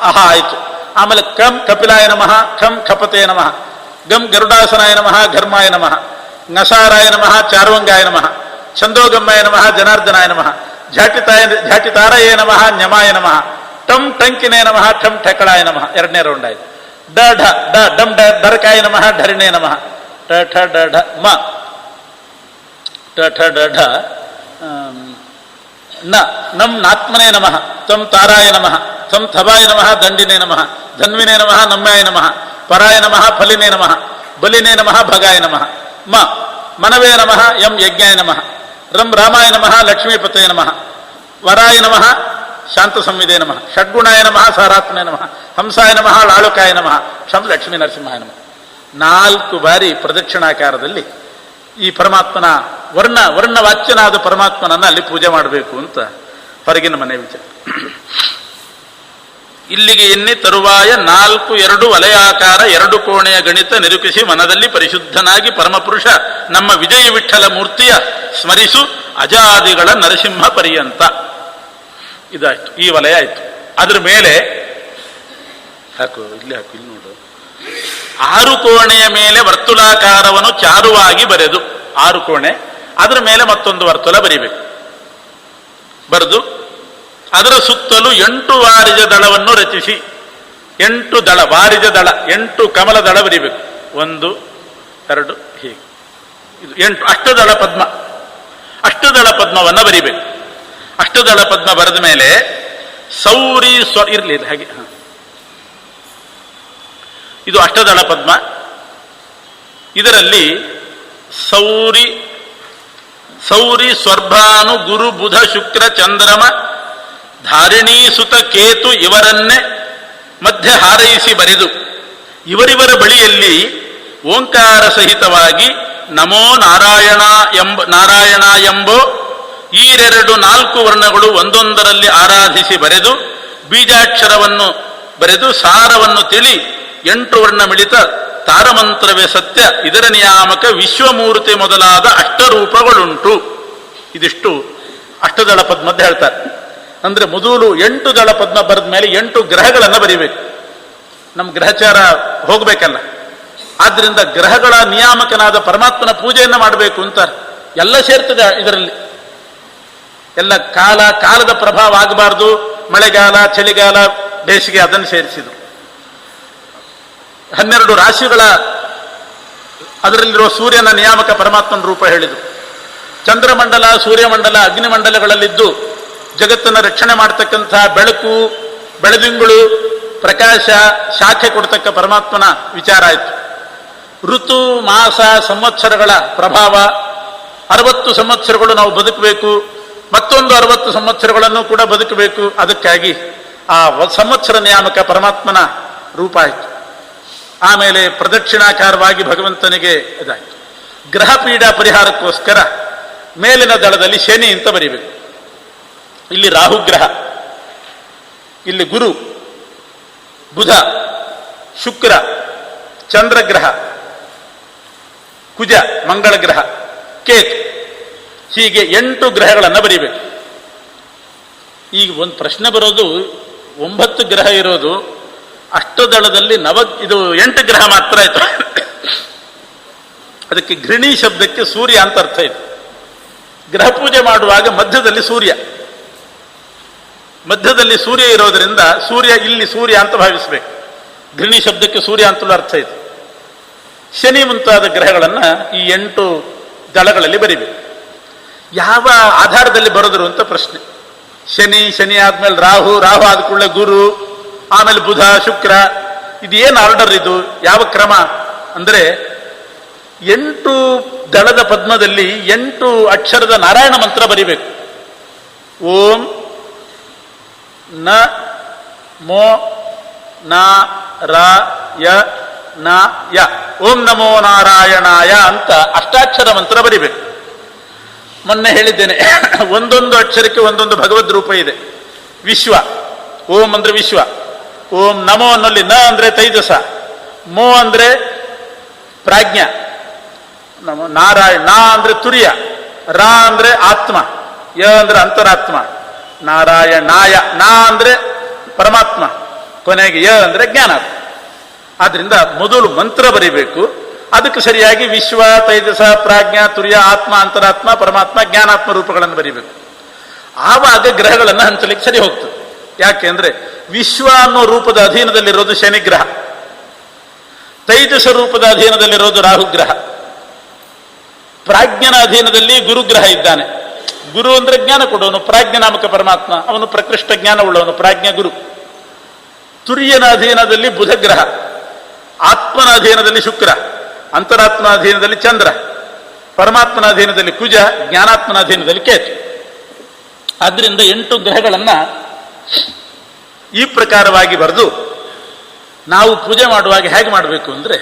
ಅಹ ಆಯಿತು. ಆಮೇಲೆ ಕಂ ಕಪಿಲಾಯ ನಮಃ, ಖಂ ಖಪತೆಯ ನಮಃ, ಗಂ ಗರುಡಾಸನಾಯ ನಮಃ, ಘರ್ಮಾಯ ನಮಃ, ನಸಾರಾಯ ನಮಃ, ಚಾರ್ವಂಗಾಯ ನಮಃ, ಛಂದೋಗಮ್ಮಾಯ ನಮಃ ಜನಾರ್ದನಾಯ ನಮಃ, ಝಾಟಿತಾರಯೇ ನಮಃ ನ್ಯಮಾಯ ನಮಃ, ಟಂ ಟಂಕಿನೇ ನಮಃ ಠಂ ಠಕಳಾಯ ನಮಃ. ಎರಡನೇ ರೌಂಡ್ ಆಯ್ತು. ಡ ಢ ಡ ಡಂ ಡ ಡರಕಾಯ ನಮಃ ಢರಿಣೇ ನಮಃ, ಟ ಠ ಡ ಢ ಮ, ಟ ಠ ಡ ಢ ನ ನಂ ನಾತ್ಮನೇ ನಮಃ, ತಂ ತಾರಾಯ ನಮಃ, ತಂ ಥವಾಯ ನಮಃ ದಂಡಿನೇ ನಮಃ, ಧನ್ವಿನೇ ನಮಃ ನಮ್ಯಾಯ ನಮಃ, ಪರಾಯ ನಮಃ ಫಲಿನೇ ನಮಃ, ಬಲಿನೇ ನಮಃ ಭಗಾಯ ನಮಃ. ಮ ಮನವೇ ನಮಃ ಯಂ ಯಜ್ಞಾಯ ನಮಃ, ರಂ ರಾಮಾಯ ನಮಃ ಲಕ್ಷ್ಮೀಪತೇ ನಮಃ, ವರಾಯ ನಮಃ ಶಾಂತ ಸಂವಿದೇ ನಮಃ, ಷಡ್ಗುಣಾಯ ನಮಃ ಸಾರಾತ್ಮನೇ ನಮಃ, ಹಂಸಾಯ ನಮಃ ಲಾಳುಕಾಯ ನಮಃ, ಕ್ಷಂ ಲಕ್ಷ್ಮೀ ನರಸಿಂಹಾಯ ನಮಃ. 4 ಬಾರಿ ಪ್ರದಕ್ಷಿಣಾಕಾರದಲ್ಲಿ ಈ ಪರಮಾತ್ಮನ ವರ್ಣವಾಚ್ಯನಾದ ಪರಮಾತ್ಮನನ್ನ ಅಲ್ಲಿ ಪೂಜೆ ಮಾಡಬೇಕು ಅಂತ ಹೊರಗಿನ ಮನೆ ವಿಚಾರ. ಇಲ್ಲಿಗೆ ಎನ್ನಿ ತರುವಾಯ 4 ವಲಯಾಕಾರ 2 ಕೋಣೆಯ ಗಣಿತ ನಿರೂಪಿಸಿ ಮನದಲ್ಲಿ ಪರಿಶುದ್ಧನಾಗಿ ಪರಮಪುರುಷ ನಮ್ಮ ವಿಜಯ ವಿಠಲ ಮೂರ್ತಿಯ ಸ್ಮರಿಸು ಅಜಾದಿಗಳ ನರಸಿಂಹ ಪರ್ಯಂತ. ಇದಾಯ್ತು, ಈ ವಲಯ ಆಯ್ತು. ಅದ್ರ ಮೇಲೆ ಹಾಕು, ಇಲ್ಲಿ ಹಾಕು, ಇಲ್ಲಿ ನೋಡು. 6 ಕೋಣೆಯ ಮೇಲೆ ವರ್ತುಲಾಕಾರವನ್ನು ಚಾರುವಾಗಿ ಬರೆದು, 6 ಕೋಣೆ, ಅದರ ಮೇಲೆ ಮತ್ತೊಂದು ವರ್ತುಲ ಬರಿಬೇಕು. ಬರೆದು ಅದರ ಸುತ್ತಲೂ 8 ವಾರಿಜ ದಳವನ್ನು ರಚಿಸಿ, 8 ದಳ ವಾರಿಜ ದಳ, 8 ಕಮಲ ದಳ ಬರಿಬೇಕು. 1 2 ಹೀಗೆ, ಇದು 8 ಅಷ್ಟದಳ ಪದ್ಮ, ಅಷ್ಟದಳ ಪದ್ಮವನ್ನು ಬರಿಬೇಕು. ಅಷ್ಟದಳ ಪದ್ಮ ಬರೆದ ಮೇಲೆ ಸೌರಿ ಇರಲಿ ಹಾಗೆ, ಇದು ಅಷ್ಟದಳ ಪದ್ಮ. ಇದರಲ್ಲಿ ಸೌರಿ ಸ್ವರ್ಭಾನು ಗುರು ಬುಧ ಶುಕ್ರ ಚಂದ್ರಮ ಧಾರಿಣೀಸುತ ಕೇತು ಇವರನ್ನೇ ಮಧ್ಯೆ ಹಾರೈಸಿ ಬರೆದು ಇವರಿವರ ಬಳಿಯಲ್ಲಿ ಓಂಕಾರ ಸಹಿತವಾಗಿ ನಮೋ ನಾರಾಯಣ ಎಂಬೋ ಈರೆರಡು 4 ವರ್ಣಗಳು ಒಂದೊಂದರಲ್ಲಿ ಆರಾಧಿಸಿ ಬರೆದು ಬೀಜಾಕ್ಷರವನ್ನು ಬರೆದು ಸಾರವನ್ನು ತಿಳಿ 8 ವರ್ಣ ಮಿಳಿತ ತಾರಮಂತ್ರವೇ ಸತ್ಯ, ಇದರ ನಿಯಾಮಕ ವಿಶ್ವಮೂರ್ತಿ ಮೊದಲಾದ ಅಷ್ಟರೂಪಗಳುಂಟು. ಇದಿಷ್ಟು ಅಷ್ಟದಳ ಪದ್ಮದ್ದು ಹೇಳ್ತಾರೆ. ಅಂದ್ರೆ ಮೊದಲು 8 ದಳ ಪದ್ಮ ಬರೆದ ಮೇಲೆ 8 ಗ್ರಹಗಳನ್ನು ಬರಿಬೇಕು. ನಮ್ಮ ಗ್ರಹಚಾರ ಹೋಗ್ಬೇಕಲ್ಲ, ಆದ್ರಿಂದ ಗ್ರಹಗಳ ನಿಯಾಮಕನಾದ ಪರಮಾತ್ಮನ ಪೂಜೆಯನ್ನು ಮಾಡಬೇಕು ಅಂತ ಎಲ್ಲ ಸೇರ್ತದೆ ಇದರಲ್ಲಿ. ಎಲ್ಲ ಕಾಲದ ಪ್ರಭಾವ ಆಗಬಾರ್ದು, ಮಳೆಗಾಲ ಚಳಿಗಾಲ ಬೇಸಿಗೆ ಅದನ್ನು ಸೇರಿಸಿದರು. 12 ರಾಶಿಗಳ ಅದರಲ್ಲಿರುವ ಸೂರ್ಯನ ನಿಯಾಮಕ ಪರಮಾತ್ಮನ ರೂಪ ಹೇಳಿದರು. ಚಂದ್ರಮಂಡಲ, ಸೂರ್ಯಮಂಡಲ, ಅಗ್ನಿಮಂಡಲಗಳಲ್ಲಿದ್ದು ಜಗತ್ತನ್ನು ರಕ್ಷಣೆ ಮಾಡತಕ್ಕಂಥ ಬೆಳಕು, ಬೆಳದಿಂಗಳು, ಪ್ರಕಾಶ, ಶಾಖೆ ಕೊಡ್ತಕ್ಕ ಪರಮಾತ್ಮನ ವಿಚಾರ ಆಯಿತು. ಋತು, ಮಾಸ, ಸಂವತ್ಸರಗಳ ಪ್ರಭಾವ, 60 ಸಂವತ್ಸರಗಳು ನಾವು ಬದುಕಬೇಕು, ಮತ್ತೊಂದು 60 ಸಂವತ್ಸರಗಳನ್ನು ಕೂಡ ಬದುಕಬೇಕು. ಅದಕ್ಕಾಗಿ ಆ ಸಂವತ್ಸರ ನಿಯಾಮಕ ಪರಮಾತ್ಮನ ರೂಪ ಆಯಿತು. ಆಮೇಲೆ ಪ್ರದಕ್ಷಿಣಾಕಾರವಾಗಿ ಭಗವಂತನಿಗೆ ಇದಾಯಿತು. ಗ್ರಹ ಪೀಡಾ ಪರಿಹಾರಕ್ಕೋಸ್ಕರ ಮೇಲಿನ ದಳದಲ್ಲಿ ಶನಿ ಅಂತ ಬರೀಬೇಕು. ಇಲ್ಲಿ ರಾಹುಗ್ರಹ, ಇಲ್ಲಿ ಗುರು, ಬುಧ, ಶುಕ್ರ, ಚಂದ್ರಗ್ರಹ, ಕುಜ ಮಂಗಳ ಗ್ರಹ, ಕೇತು, ಹೀಗೆ 8 ಗ್ರಹಗಳನ್ನು ಬರೀಬೇಕು. ಈಗ ಒಂದು ಪ್ರಶ್ನೆ ಬರೋದು, 9 ಗ್ರಹ ಇರೋದು ಅಷ್ಟದಳದಲ್ಲಿ 8 ಗ್ರಹ ಮಾತ್ರ ಆಯ್ತು. ಅದಕ್ಕೆ ಘೃಣಿ ಶಬ್ದಕ್ಕೆ ಸೂರ್ಯ ಅಂತ ಅರ್ಥ ಇದೆ. ಗ್ರಹ ಪೂಜೆ ಮಾಡುವಾಗ ಮಧ್ಯದಲ್ಲಿ ಸೂರ್ಯ ಇರೋದರಿಂದ ಇಲ್ಲಿ ಸೂರ್ಯ ಅಂತ ಭಾವಿಸಬೇಕು. ಘೃಣಿ ಶಬ್ದಕ್ಕೆ ಸೂರ್ಯ ಅಂತಲೂ ಅರ್ಥ ಇದೆ. ಶನಿ ಮುಂತಾದ ಗ್ರಹಗಳನ್ನ ಈ 8 ದಳಗಳಲ್ಲಿ ಬರಿಬೇಕು. ಯಾವ ಆಧಾರದಲ್ಲಿ ಬರೋದ್ರು ಅಂತ ಪ್ರಶ್ನೆ. ಶನಿ ಆದ್ಮೇಲೆ ರಾಹು ಆದ ಕೂಡಲೇ ಗುರು, ಆಮೇಲೆ ಬುಧ, ಶುಕ್ರ, ಇದೇನು ಆರ್ಡರ್ ಇದು, ಯಾವ ಕ್ರಮ ಅಂದ್ರೆ 8 ದಳದ ಪದ್ಮದಲ್ಲಿ 8 ಅಕ್ಷರದ ನಾರಾಯಣ ಮಂತ್ರ ಬರಿಬೇಕು. ಓಂ ನ ಮೋ ನ ರ ಯ ನ ಯ, ಓಂ ನಮೋ ನಾರಾಯಣಾಯ ಅಂತ ಅಷ್ಟಾಕ್ಷರ ಮಂತ್ರ ಬರಿಬೇಕು. ಮೊನ್ನೆ ಹೇಳಿದ್ದೇನೆ, ಒಂದೊಂದು ಅಕ್ಷರಕ್ಕೆ ಒಂದೊಂದು ಭಗವದ್ ರೂಪ ಇದೆ. ವಿಶ್ವ, ಓಂ ಅಂದ್ರೆ ವಿಶ್ವ. ಓಂ ನಮೋ ಅನ್ನೋಲ್ಲಿ ನ ಅಂದ್ರೆ ತೈಜಸ, ಮೋ ಅಂದ್ರೆ ಪ್ರಾಜ್ಞ, ನಾರಾಯಣ ನಾ ಅಂದ್ರೆ ತುರ್ಯ, ರಾ ಅಂದ್ರೆ ಆತ್ಮ, ಯ ಅಂದ್ರೆ ಅಂತರಾತ್ಮ, ನಾರಾಯಣಾಯ ನಾ ಅಂದ್ರೆ ಪರಮಾತ್ಮ, ಕೊನೆಗೆ ಯ ಅಂದ್ರೆ ಜ್ಞಾನ. ಆದ್ರಿಂದ ಮೊದಲು ಮಂತ್ರ ಬರಿಬೇಕು, ಅದಕ್ಕೆ ಸರಿಯಾಗಿ ವಿಶ್ವ, ತೈಜಸ, ಪ್ರಾಜ್ಞಾ, ತುರ್ಯ, ಆತ್ಮ, ಅಂತರಾತ್ಮ, ಪರಮಾತ್ಮ, ಜ್ಞಾನಾತ್ಮ ರೂಪಗಳನ್ನು ಬರೀಬೇಕು. ಆವಾಗ ಗ್ರಹಗಳನ್ನು ಹಂಚಲಿಕ್ಕೆ ಸರಿ ಹೋಗ್ತದೆ. ಯಾಕೆ ಅಂದ್ರೆ ವಿಶ್ವ ಅನ್ನೋ ರೂಪದ ಅಧೀನದಲ್ಲಿರೋದು ಶನಿಗ್ರಹ, ತೈಜಸ ರೂಪದ ಅಧೀನದಲ್ಲಿರೋದು ರಾಹುಗ್ರಹ, ಪ್ರಾಜ್ಞನ ಅಧೀನದಲ್ಲಿ ಗುರುಗ್ರಹ ಇದ್ದಾನೆ. ಗುರು ಅಂದ್ರೆ ಜ್ಞಾನ ಕೊಡೋನು, ಪ್ರಾಜ್ಞ ನಾಮಕ ಪರಮಾತ್ಮ, ಅವನು ಪ್ರಕೃಷ್ಟ ಜ್ಞಾನ ಉಳ್ಳವನು, ಪ್ರಾಜ್ಞ ಗುರು. ತುರ್ಯನ ಅಧೀನದಲ್ಲಿ ಬುಧಗ್ರಹ, ಆತ್ಮನ ಅಧೀನದಲ್ಲಿ ಶುಕ್ರ, ಅಂತರಾತ್ಮನ ಅಧೀನದಲ್ಲಿ ಚಂದ್ರ, ಪರಮಾತ್ಮನ ಅಧೀನದಲ್ಲಿ ಕುಜ, ಜ್ಞಾನಾತ್ಮನ ಅಧೀನದಲ್ಲಿ ಕೇತು. ಆದ್ರಿಂದ 8 ಗ್ರಹಗಳನ್ನ ಈ ಪ್ರಕಾರವಾಗಿ ಬರೆದು ನಾವು ಪೂಜೆ ಮಾಡುವಾಗ ಹೇಗೆ ಮಾಡಬೇಕು ಅಂದ್ರೆ,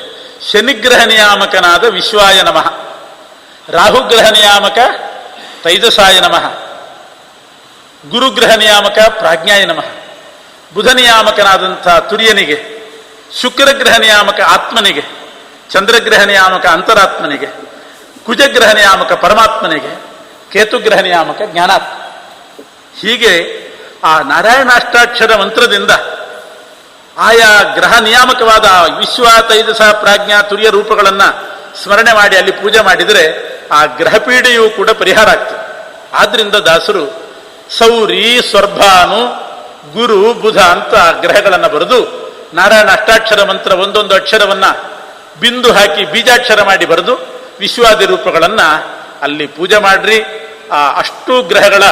ಶನಿಗ್ರಹ ನಿಯಾಮಕನಾದ ವಿಶ್ವಾಯ ನಮಃ, ರಾಹುಗ್ರಹ ನಿಯಾಮಕ ತೈಜಸಾಯ ನಮಃ, ಗುರುಗ್ರಹ ನಿಯಾಮಕ ಪ್ರಾಜ್ಞಾಯ ನಮಃ, ಬುಧ ನಿಯಾಮಕನಾದಂಥ ತುರ್ಯನಿಗೆ, ಶುಕ್ರಗ್ರಹ ನಿಯಾಮಕ ಆತ್ಮನಿಗೆ, ಚಂದ್ರಗ್ರಹ ನಿಯಾಮಕ ಅಂತರಾತ್ಮನಿಗೆ, ಕುಜಗ್ರಹ ನಿಯಾಮಕ ಪರಮಾತ್ಮನಿಗೆ, ಕೇತುಗ್ರಹ ನಿಯಾಮಕ ಜ್ಞಾನಾತ್ಮ. ಹೀಗೆ ಆ ನಾರಾಯಣಾಷ್ಟಾಕ್ಷರ ಮಂತ್ರದಿಂದ ಆಯಾ ಗ್ರಹ ನಿಯಾಮಕವಾದ ವಿಶ್ವ, ತೈಜಸ, ಪ್ರಾಜ್ಞಾ, ತುರ್ಯ ರೂಪಗಳನ್ನ ಸ್ಮರಣೆ ಮಾಡಿ ಅಲ್ಲಿ ಪೂಜೆ ಮಾಡಿದರೆ ಆ ಗ್ರಹಪೀಡೆಯೂ ಕೂಡ ಪರಿಹಾರ ಆಗ್ತದೆ. ಆದ್ರಿಂದ ದಾಸರು ಸೌರಿ, ಸ್ವರ್ಭಾನು, ಗುರು, ಬುಧ ಅಂತ ಗ್ರಹಗಳನ್ನು ಬರೆದು ನಾರಾಯಣ ಅಷ್ಟಾಕ್ಷರ ಮಂತ್ರ ಒಂದೊಂದು ಅಕ್ಷರವನ್ನ ಬಿಂದು ಹಾಕಿ ಬೀಜಾಕ್ಷರ ಮಾಡಿ ಬರೆದು ವಿಶ್ವಾದಿ ರೂಪಗಳನ್ನ ಅಲ್ಲಿ ಪೂಜೆ ಮಾಡ್ರಿ. ಆ ಅಷ್ಟು ಗ್ರಹಗಳ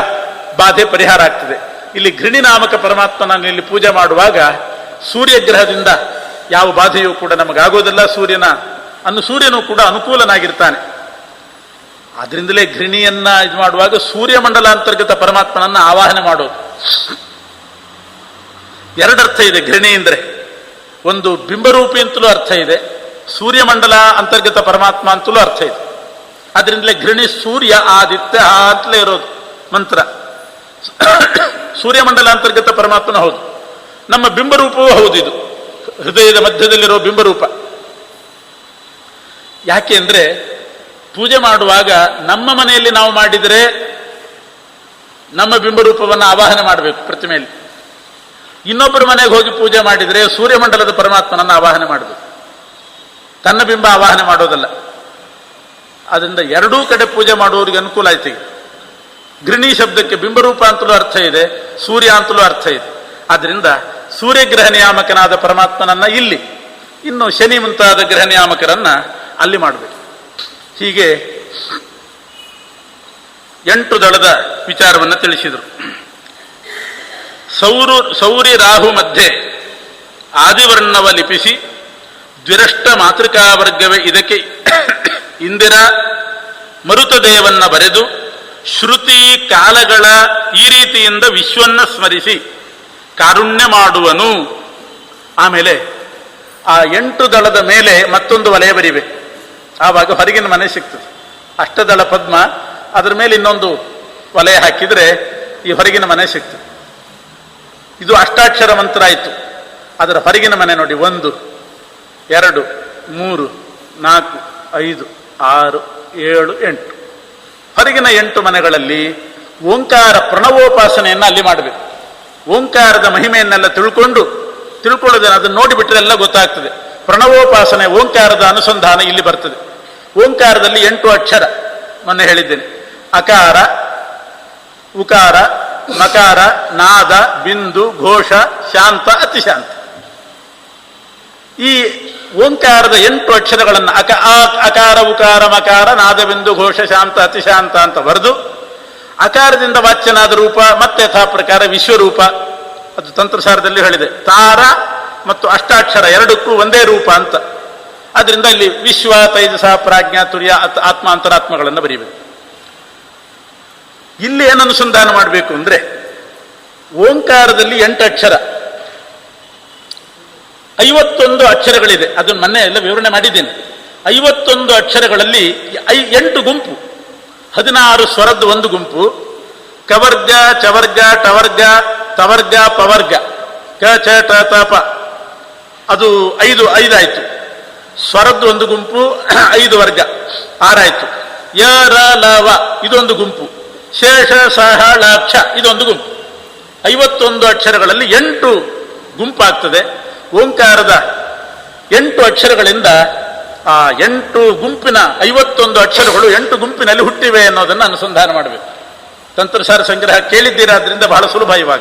ಬಾಧೆ ಪರಿಹಾರ ಆಗ್ತದೆ. ಇಲ್ಲಿ ಘೃಣಿ ನಾಮಕ ಪರಮಾತ್ಮನ ಇಲ್ಲಿ ಪೂಜೆ ಮಾಡುವಾಗ ಸೂರ್ಯಗ್ರಹದಿಂದ ಯಾವ ಬಾಧೆಯೂ ಕೂಡ ನಮಗಾಗೋದಿಲ್ಲ. ಸೂರ್ಯನೂ ಕೂಡ ಅನುಕೂಲನಾಗಿರ್ತಾನೆ. ಆದ್ರಿಂದಲೇ ಘೃಣಿಯನ್ನ ಇದು ಮಾಡುವಾಗ ಸೂರ್ಯಮಂಡಲ ಅಂತರ್ಗತ ಪರಮಾತ್ಮನನ್ನ ಆವಾಹನೆ ಮಾಡೋದು. 2 ಅರ್ಥ ಇದೆ ಘೃಣಿ ಅಂದ್ರೆ. ಒಂದು ಬಿಂಬರೂಪಿ ಅಂತಲೂ ಅರ್ಥ ಇದೆ, ಸೂರ್ಯಮಂಡಲ ಅಂತರ್ಗತ ಪರಮಾತ್ಮ ಅಂತಲೂ ಅರ್ಥ ಇದೆ. ಆದ್ರಿಂದಲೇ ಘೃಣಿ ಸೂರ್ಯ ಆದಿತ್ಯ ಅಂತಲೇ ಇರೋದು ಮಂತ್ರ. ಸೂರ್ಯಮಂಡಲ ಅಂತರ್ಗತ ಪರಮಾತ್ಮನ ಹೌದು, ನಮ್ಮ ಬಿಂಬರೂಪವೂ ಹೌದು. ಇದು ಹೃದಯದ ಮಧ್ಯದಲ್ಲಿರೋ ಬಿಂಬರೂಪ. ಯಾಕೆ ಅಂದ್ರೆ ಪೂಜೆ ಮಾಡುವಾಗ ನಮ್ಮ ಮನೆಯಲ್ಲಿ ನಾವು ಮಾಡಿದರೆ ನಮ್ಮ ಬಿಂಬರೂಪವನ್ನು ಆವಾಹನೆ ಮಾಡಬೇಕು ಪ್ರತಿಮೆಯಲ್ಲಿ. ಇನ್ನೊಬ್ಬರ ಮನೆಗೆ ಹೋಗಿ ಪೂಜೆ ಮಾಡಿದರೆ ಸೂರ್ಯಮಂಡಲದ ಪರಮಾತ್ಮನನ್ನು ಆವಾಹನೆ ಮಾಡಬೇಕು, ತನ್ನ ಬಿಂಬ ಆವಾಹನೆ ಮಾಡೋದಲ್ಲ. ಅದರಿಂದ ಎರಡೂ ಕಡೆ ಪೂಜೆ ಮಾಡುವವರಿಗೆ ಅನುಕೂಲ ಆಯ್ತು. ಘೃಣಿ ಶಬ್ದಕ್ಕೆ ಬಿಂಬರೂಪ ಅಂತಲೂ ಅರ್ಥ ಇದೆ, ಸೂರ್ಯ ಅಂತಲೂ ಅರ್ಥ ಇದೆ. ಆದ್ರಿಂದ ಸೂರ್ಯಗ್ರಹ ನಿಯಾಮಕನಾದ ಪರಮಾತ್ಮನನ್ನ ಇಲ್ಲಿ, ಇನ್ನು ಶನಿ ಮುಂತಾದ ಗ್ರಹ ನಿಯಾಮಕರನ್ನ ಅಲ್ಲಿ ಮಾಡಬೇಕು. ಹೀಗೆ 8 ದಳದ ವಿಚಾರವನ್ನು ತಿಳಿಸಿದರು. ಸೌರಿ ರಾಹು ಮಧ್ಯೆ ಆದಿವರ್ಣವ ಲಿಪಿಸಿ ದ್ವಿರಷ್ಟ ಮಾತೃಕಾವರ್ಗವೇ ಇದಕ್ಕೆ ಇಂದಿರಾ ಮರುತದೇವನ್ನ ಬರೆದು ಶ್ರುತಿ ಕಾಲಗಳ ಈ ರೀತಿಯಿಂದ ವಿಶ್ವನ್ನ ಸ್ಮರಿಸಿ ಕಾರುಣ್ಯ ಮಾಡುವನು. ಆಮೇಲೆ ಆ 8 ದಳದ ಮೇಲೆ ಮತ್ತೊಂದು ವಲಯ ಬರಿಬೇಕು. ಆವಾಗ ಹೊರಗಿನ ಮನೆ ಸಿಗ್ತದೆ. ಅಷ್ಟದಳ ಪದ್ಮ, ಅದರ ಮೇಲೆ ಇನ್ನೊಂದು ವಲಯ ಹಾಕಿದರೆ ಈ ಹೊರಗಿನ ಮನೆ ಸಿಗ್ತದೆ. ಇದು ಅಷ್ಟಾಕ್ಷರ ಮಂತ್ರ ಆಯಿತು. ಅದರ ಹೊರಗಿನ ಮನೆ ನೋಡಿ, 1, 2, 3, 4, 5, 6, 7, 8. ಹೊರಗಿನ 8 ಮನೆಗಳಲ್ಲಿ ಓಂಕಾರ ಪ್ರಣವೋಪಾಸನೆಯನ್ನು ಅಲ್ಲಿ ಮಾಡಬೇಕು. ಓಂಕಾರದ ಮಹಿಮೆಯನ್ನೆಲ್ಲ ತಿಳ್ಕೊಳ್ಳೋದೇನು, ಅದನ್ನು ನೋಡಿಬಿಟ್ರೆ ಎಲ್ಲ ಗೊತ್ತಾಗ್ತದೆ. ಪ್ರಣವೋಪಾಸನೆ, ಓಂಕಾರದ ಅನುಸಂಧಾನ ಇಲ್ಲಿ ಬರ್ತದೆ. ಓಂಕಾರದಲ್ಲಿ 8 ಅಕ್ಷರ ಮೊನ್ನೆ ಹೇಳಿದ್ದೇನೆ. ಅಕಾರ, ಉಕಾರ, ಮಕಾರ, ನಾದ, ಬಿಂದು, ಘೋಷ, ಶಾಂತ, ಅತಿಶಾಂತ. ಈ ಓಂಕಾರದ 8 ಅಕ್ಷರಗಳನ್ನು ಅಕಾರ, ಉಕಾರ, ಮಕಾರ, ನಾದ, ಬಿಂದು, ಘೋಷ, ಶಾಂತ, ಅತಿಶಾಂತ ಅಂತ ಬರೆದು ಅಕಾರದಿಂದ ವಾಚ್ಯನಾದ ರೂಪ ಮತ್ತೆ ಯಥಾ ಪ್ರಕಾರ ವಿಶ್ವರೂಪ. ಅದು ತಂತ್ರಸಾರದಲ್ಲಿ ಹೇಳಿದೆ. ತಾರ ಮತ್ತು ಅಷ್ಟಾಕ್ಷರ ಎರಡಕ್ಕೂ ಒಂದೇ ರೂಪ ಅಂತ. ಅದರಿಂದ ಇಲ್ಲಿ ವಿಶ್ವ, ತೈಜಸ, ಪ್ರಾಜ್ಞಾ, ತುರ್ಯ, ಆತ್ಮ, ಅಂತರಾತ್ಮಗಳನ್ನು ಬರೀಬೇಕು. ಇಲ್ಲಿ ಏನು ಅನುಸಂಧಾನ ಮಾಡಬೇಕು ಅಂದ್ರೆ, ಓಂಕಾರದಲ್ಲಿ 8 ಅಕ್ಷರ, 51 ಅಕ್ಷರಗಳಿದೆ. ಅದನ್ನು ಮೊನ್ನೆ ಎಲ್ಲ ವಿವರಣೆ ಮಾಡಿದ್ದೇನೆ. 51 ಅಕ್ಷರಗಳಲ್ಲಿ 8 ಗುಂಪು, 16 ಸ್ವರದ್ದು ಒಂದು ಗುಂಪು, ಕವರ್ಗ, ಚವರ್ಗ, ಟವರ್ಗ, ತವರ್ಗ, ಪವರ್ಗ, ಕ, ಚ, ಟ, ತ, ಪ, ಅದು 5 ಆಯ್ತು. ಸ್ವರದ್ದು ಒಂದು ಗುಂಪು, 5 ವರ್ಗ, 6 ಆಯ್ತು. ಯ, ರ, ಲ, ವ ಇದೊಂದು ಗುಂಪು, ಶೇಷ, ಸಹ, ಳ, ಕ್ಷ ಇದೊಂದು ಗುಂಪು. 51 ಅಕ್ಷರಗಳಲ್ಲಿ 8 ಗುಂಪಾಗ್ತದೆ. ಓಂಕಾರದ 8 ಅಕ್ಷರಗಳಿಂದ ಆ 8 ಗುಂಪಿನ 51 ಅಕ್ಷರಗಳು 8 ಗುಂಪಿನಲ್ಲಿ ಹುಟ್ಟಿವೆ ಅನ್ನೋದನ್ನು ಅನುಸಂಧಾನ ಮಾಡಬೇಕು. ತಂತ್ರಸಾರ ಸಂಗ್ರಹ ಕೇಳಿದ್ದೀರಾದ್ರಿಂದ ಬಹಳ ಸುಲಭ ಇವಾಗ.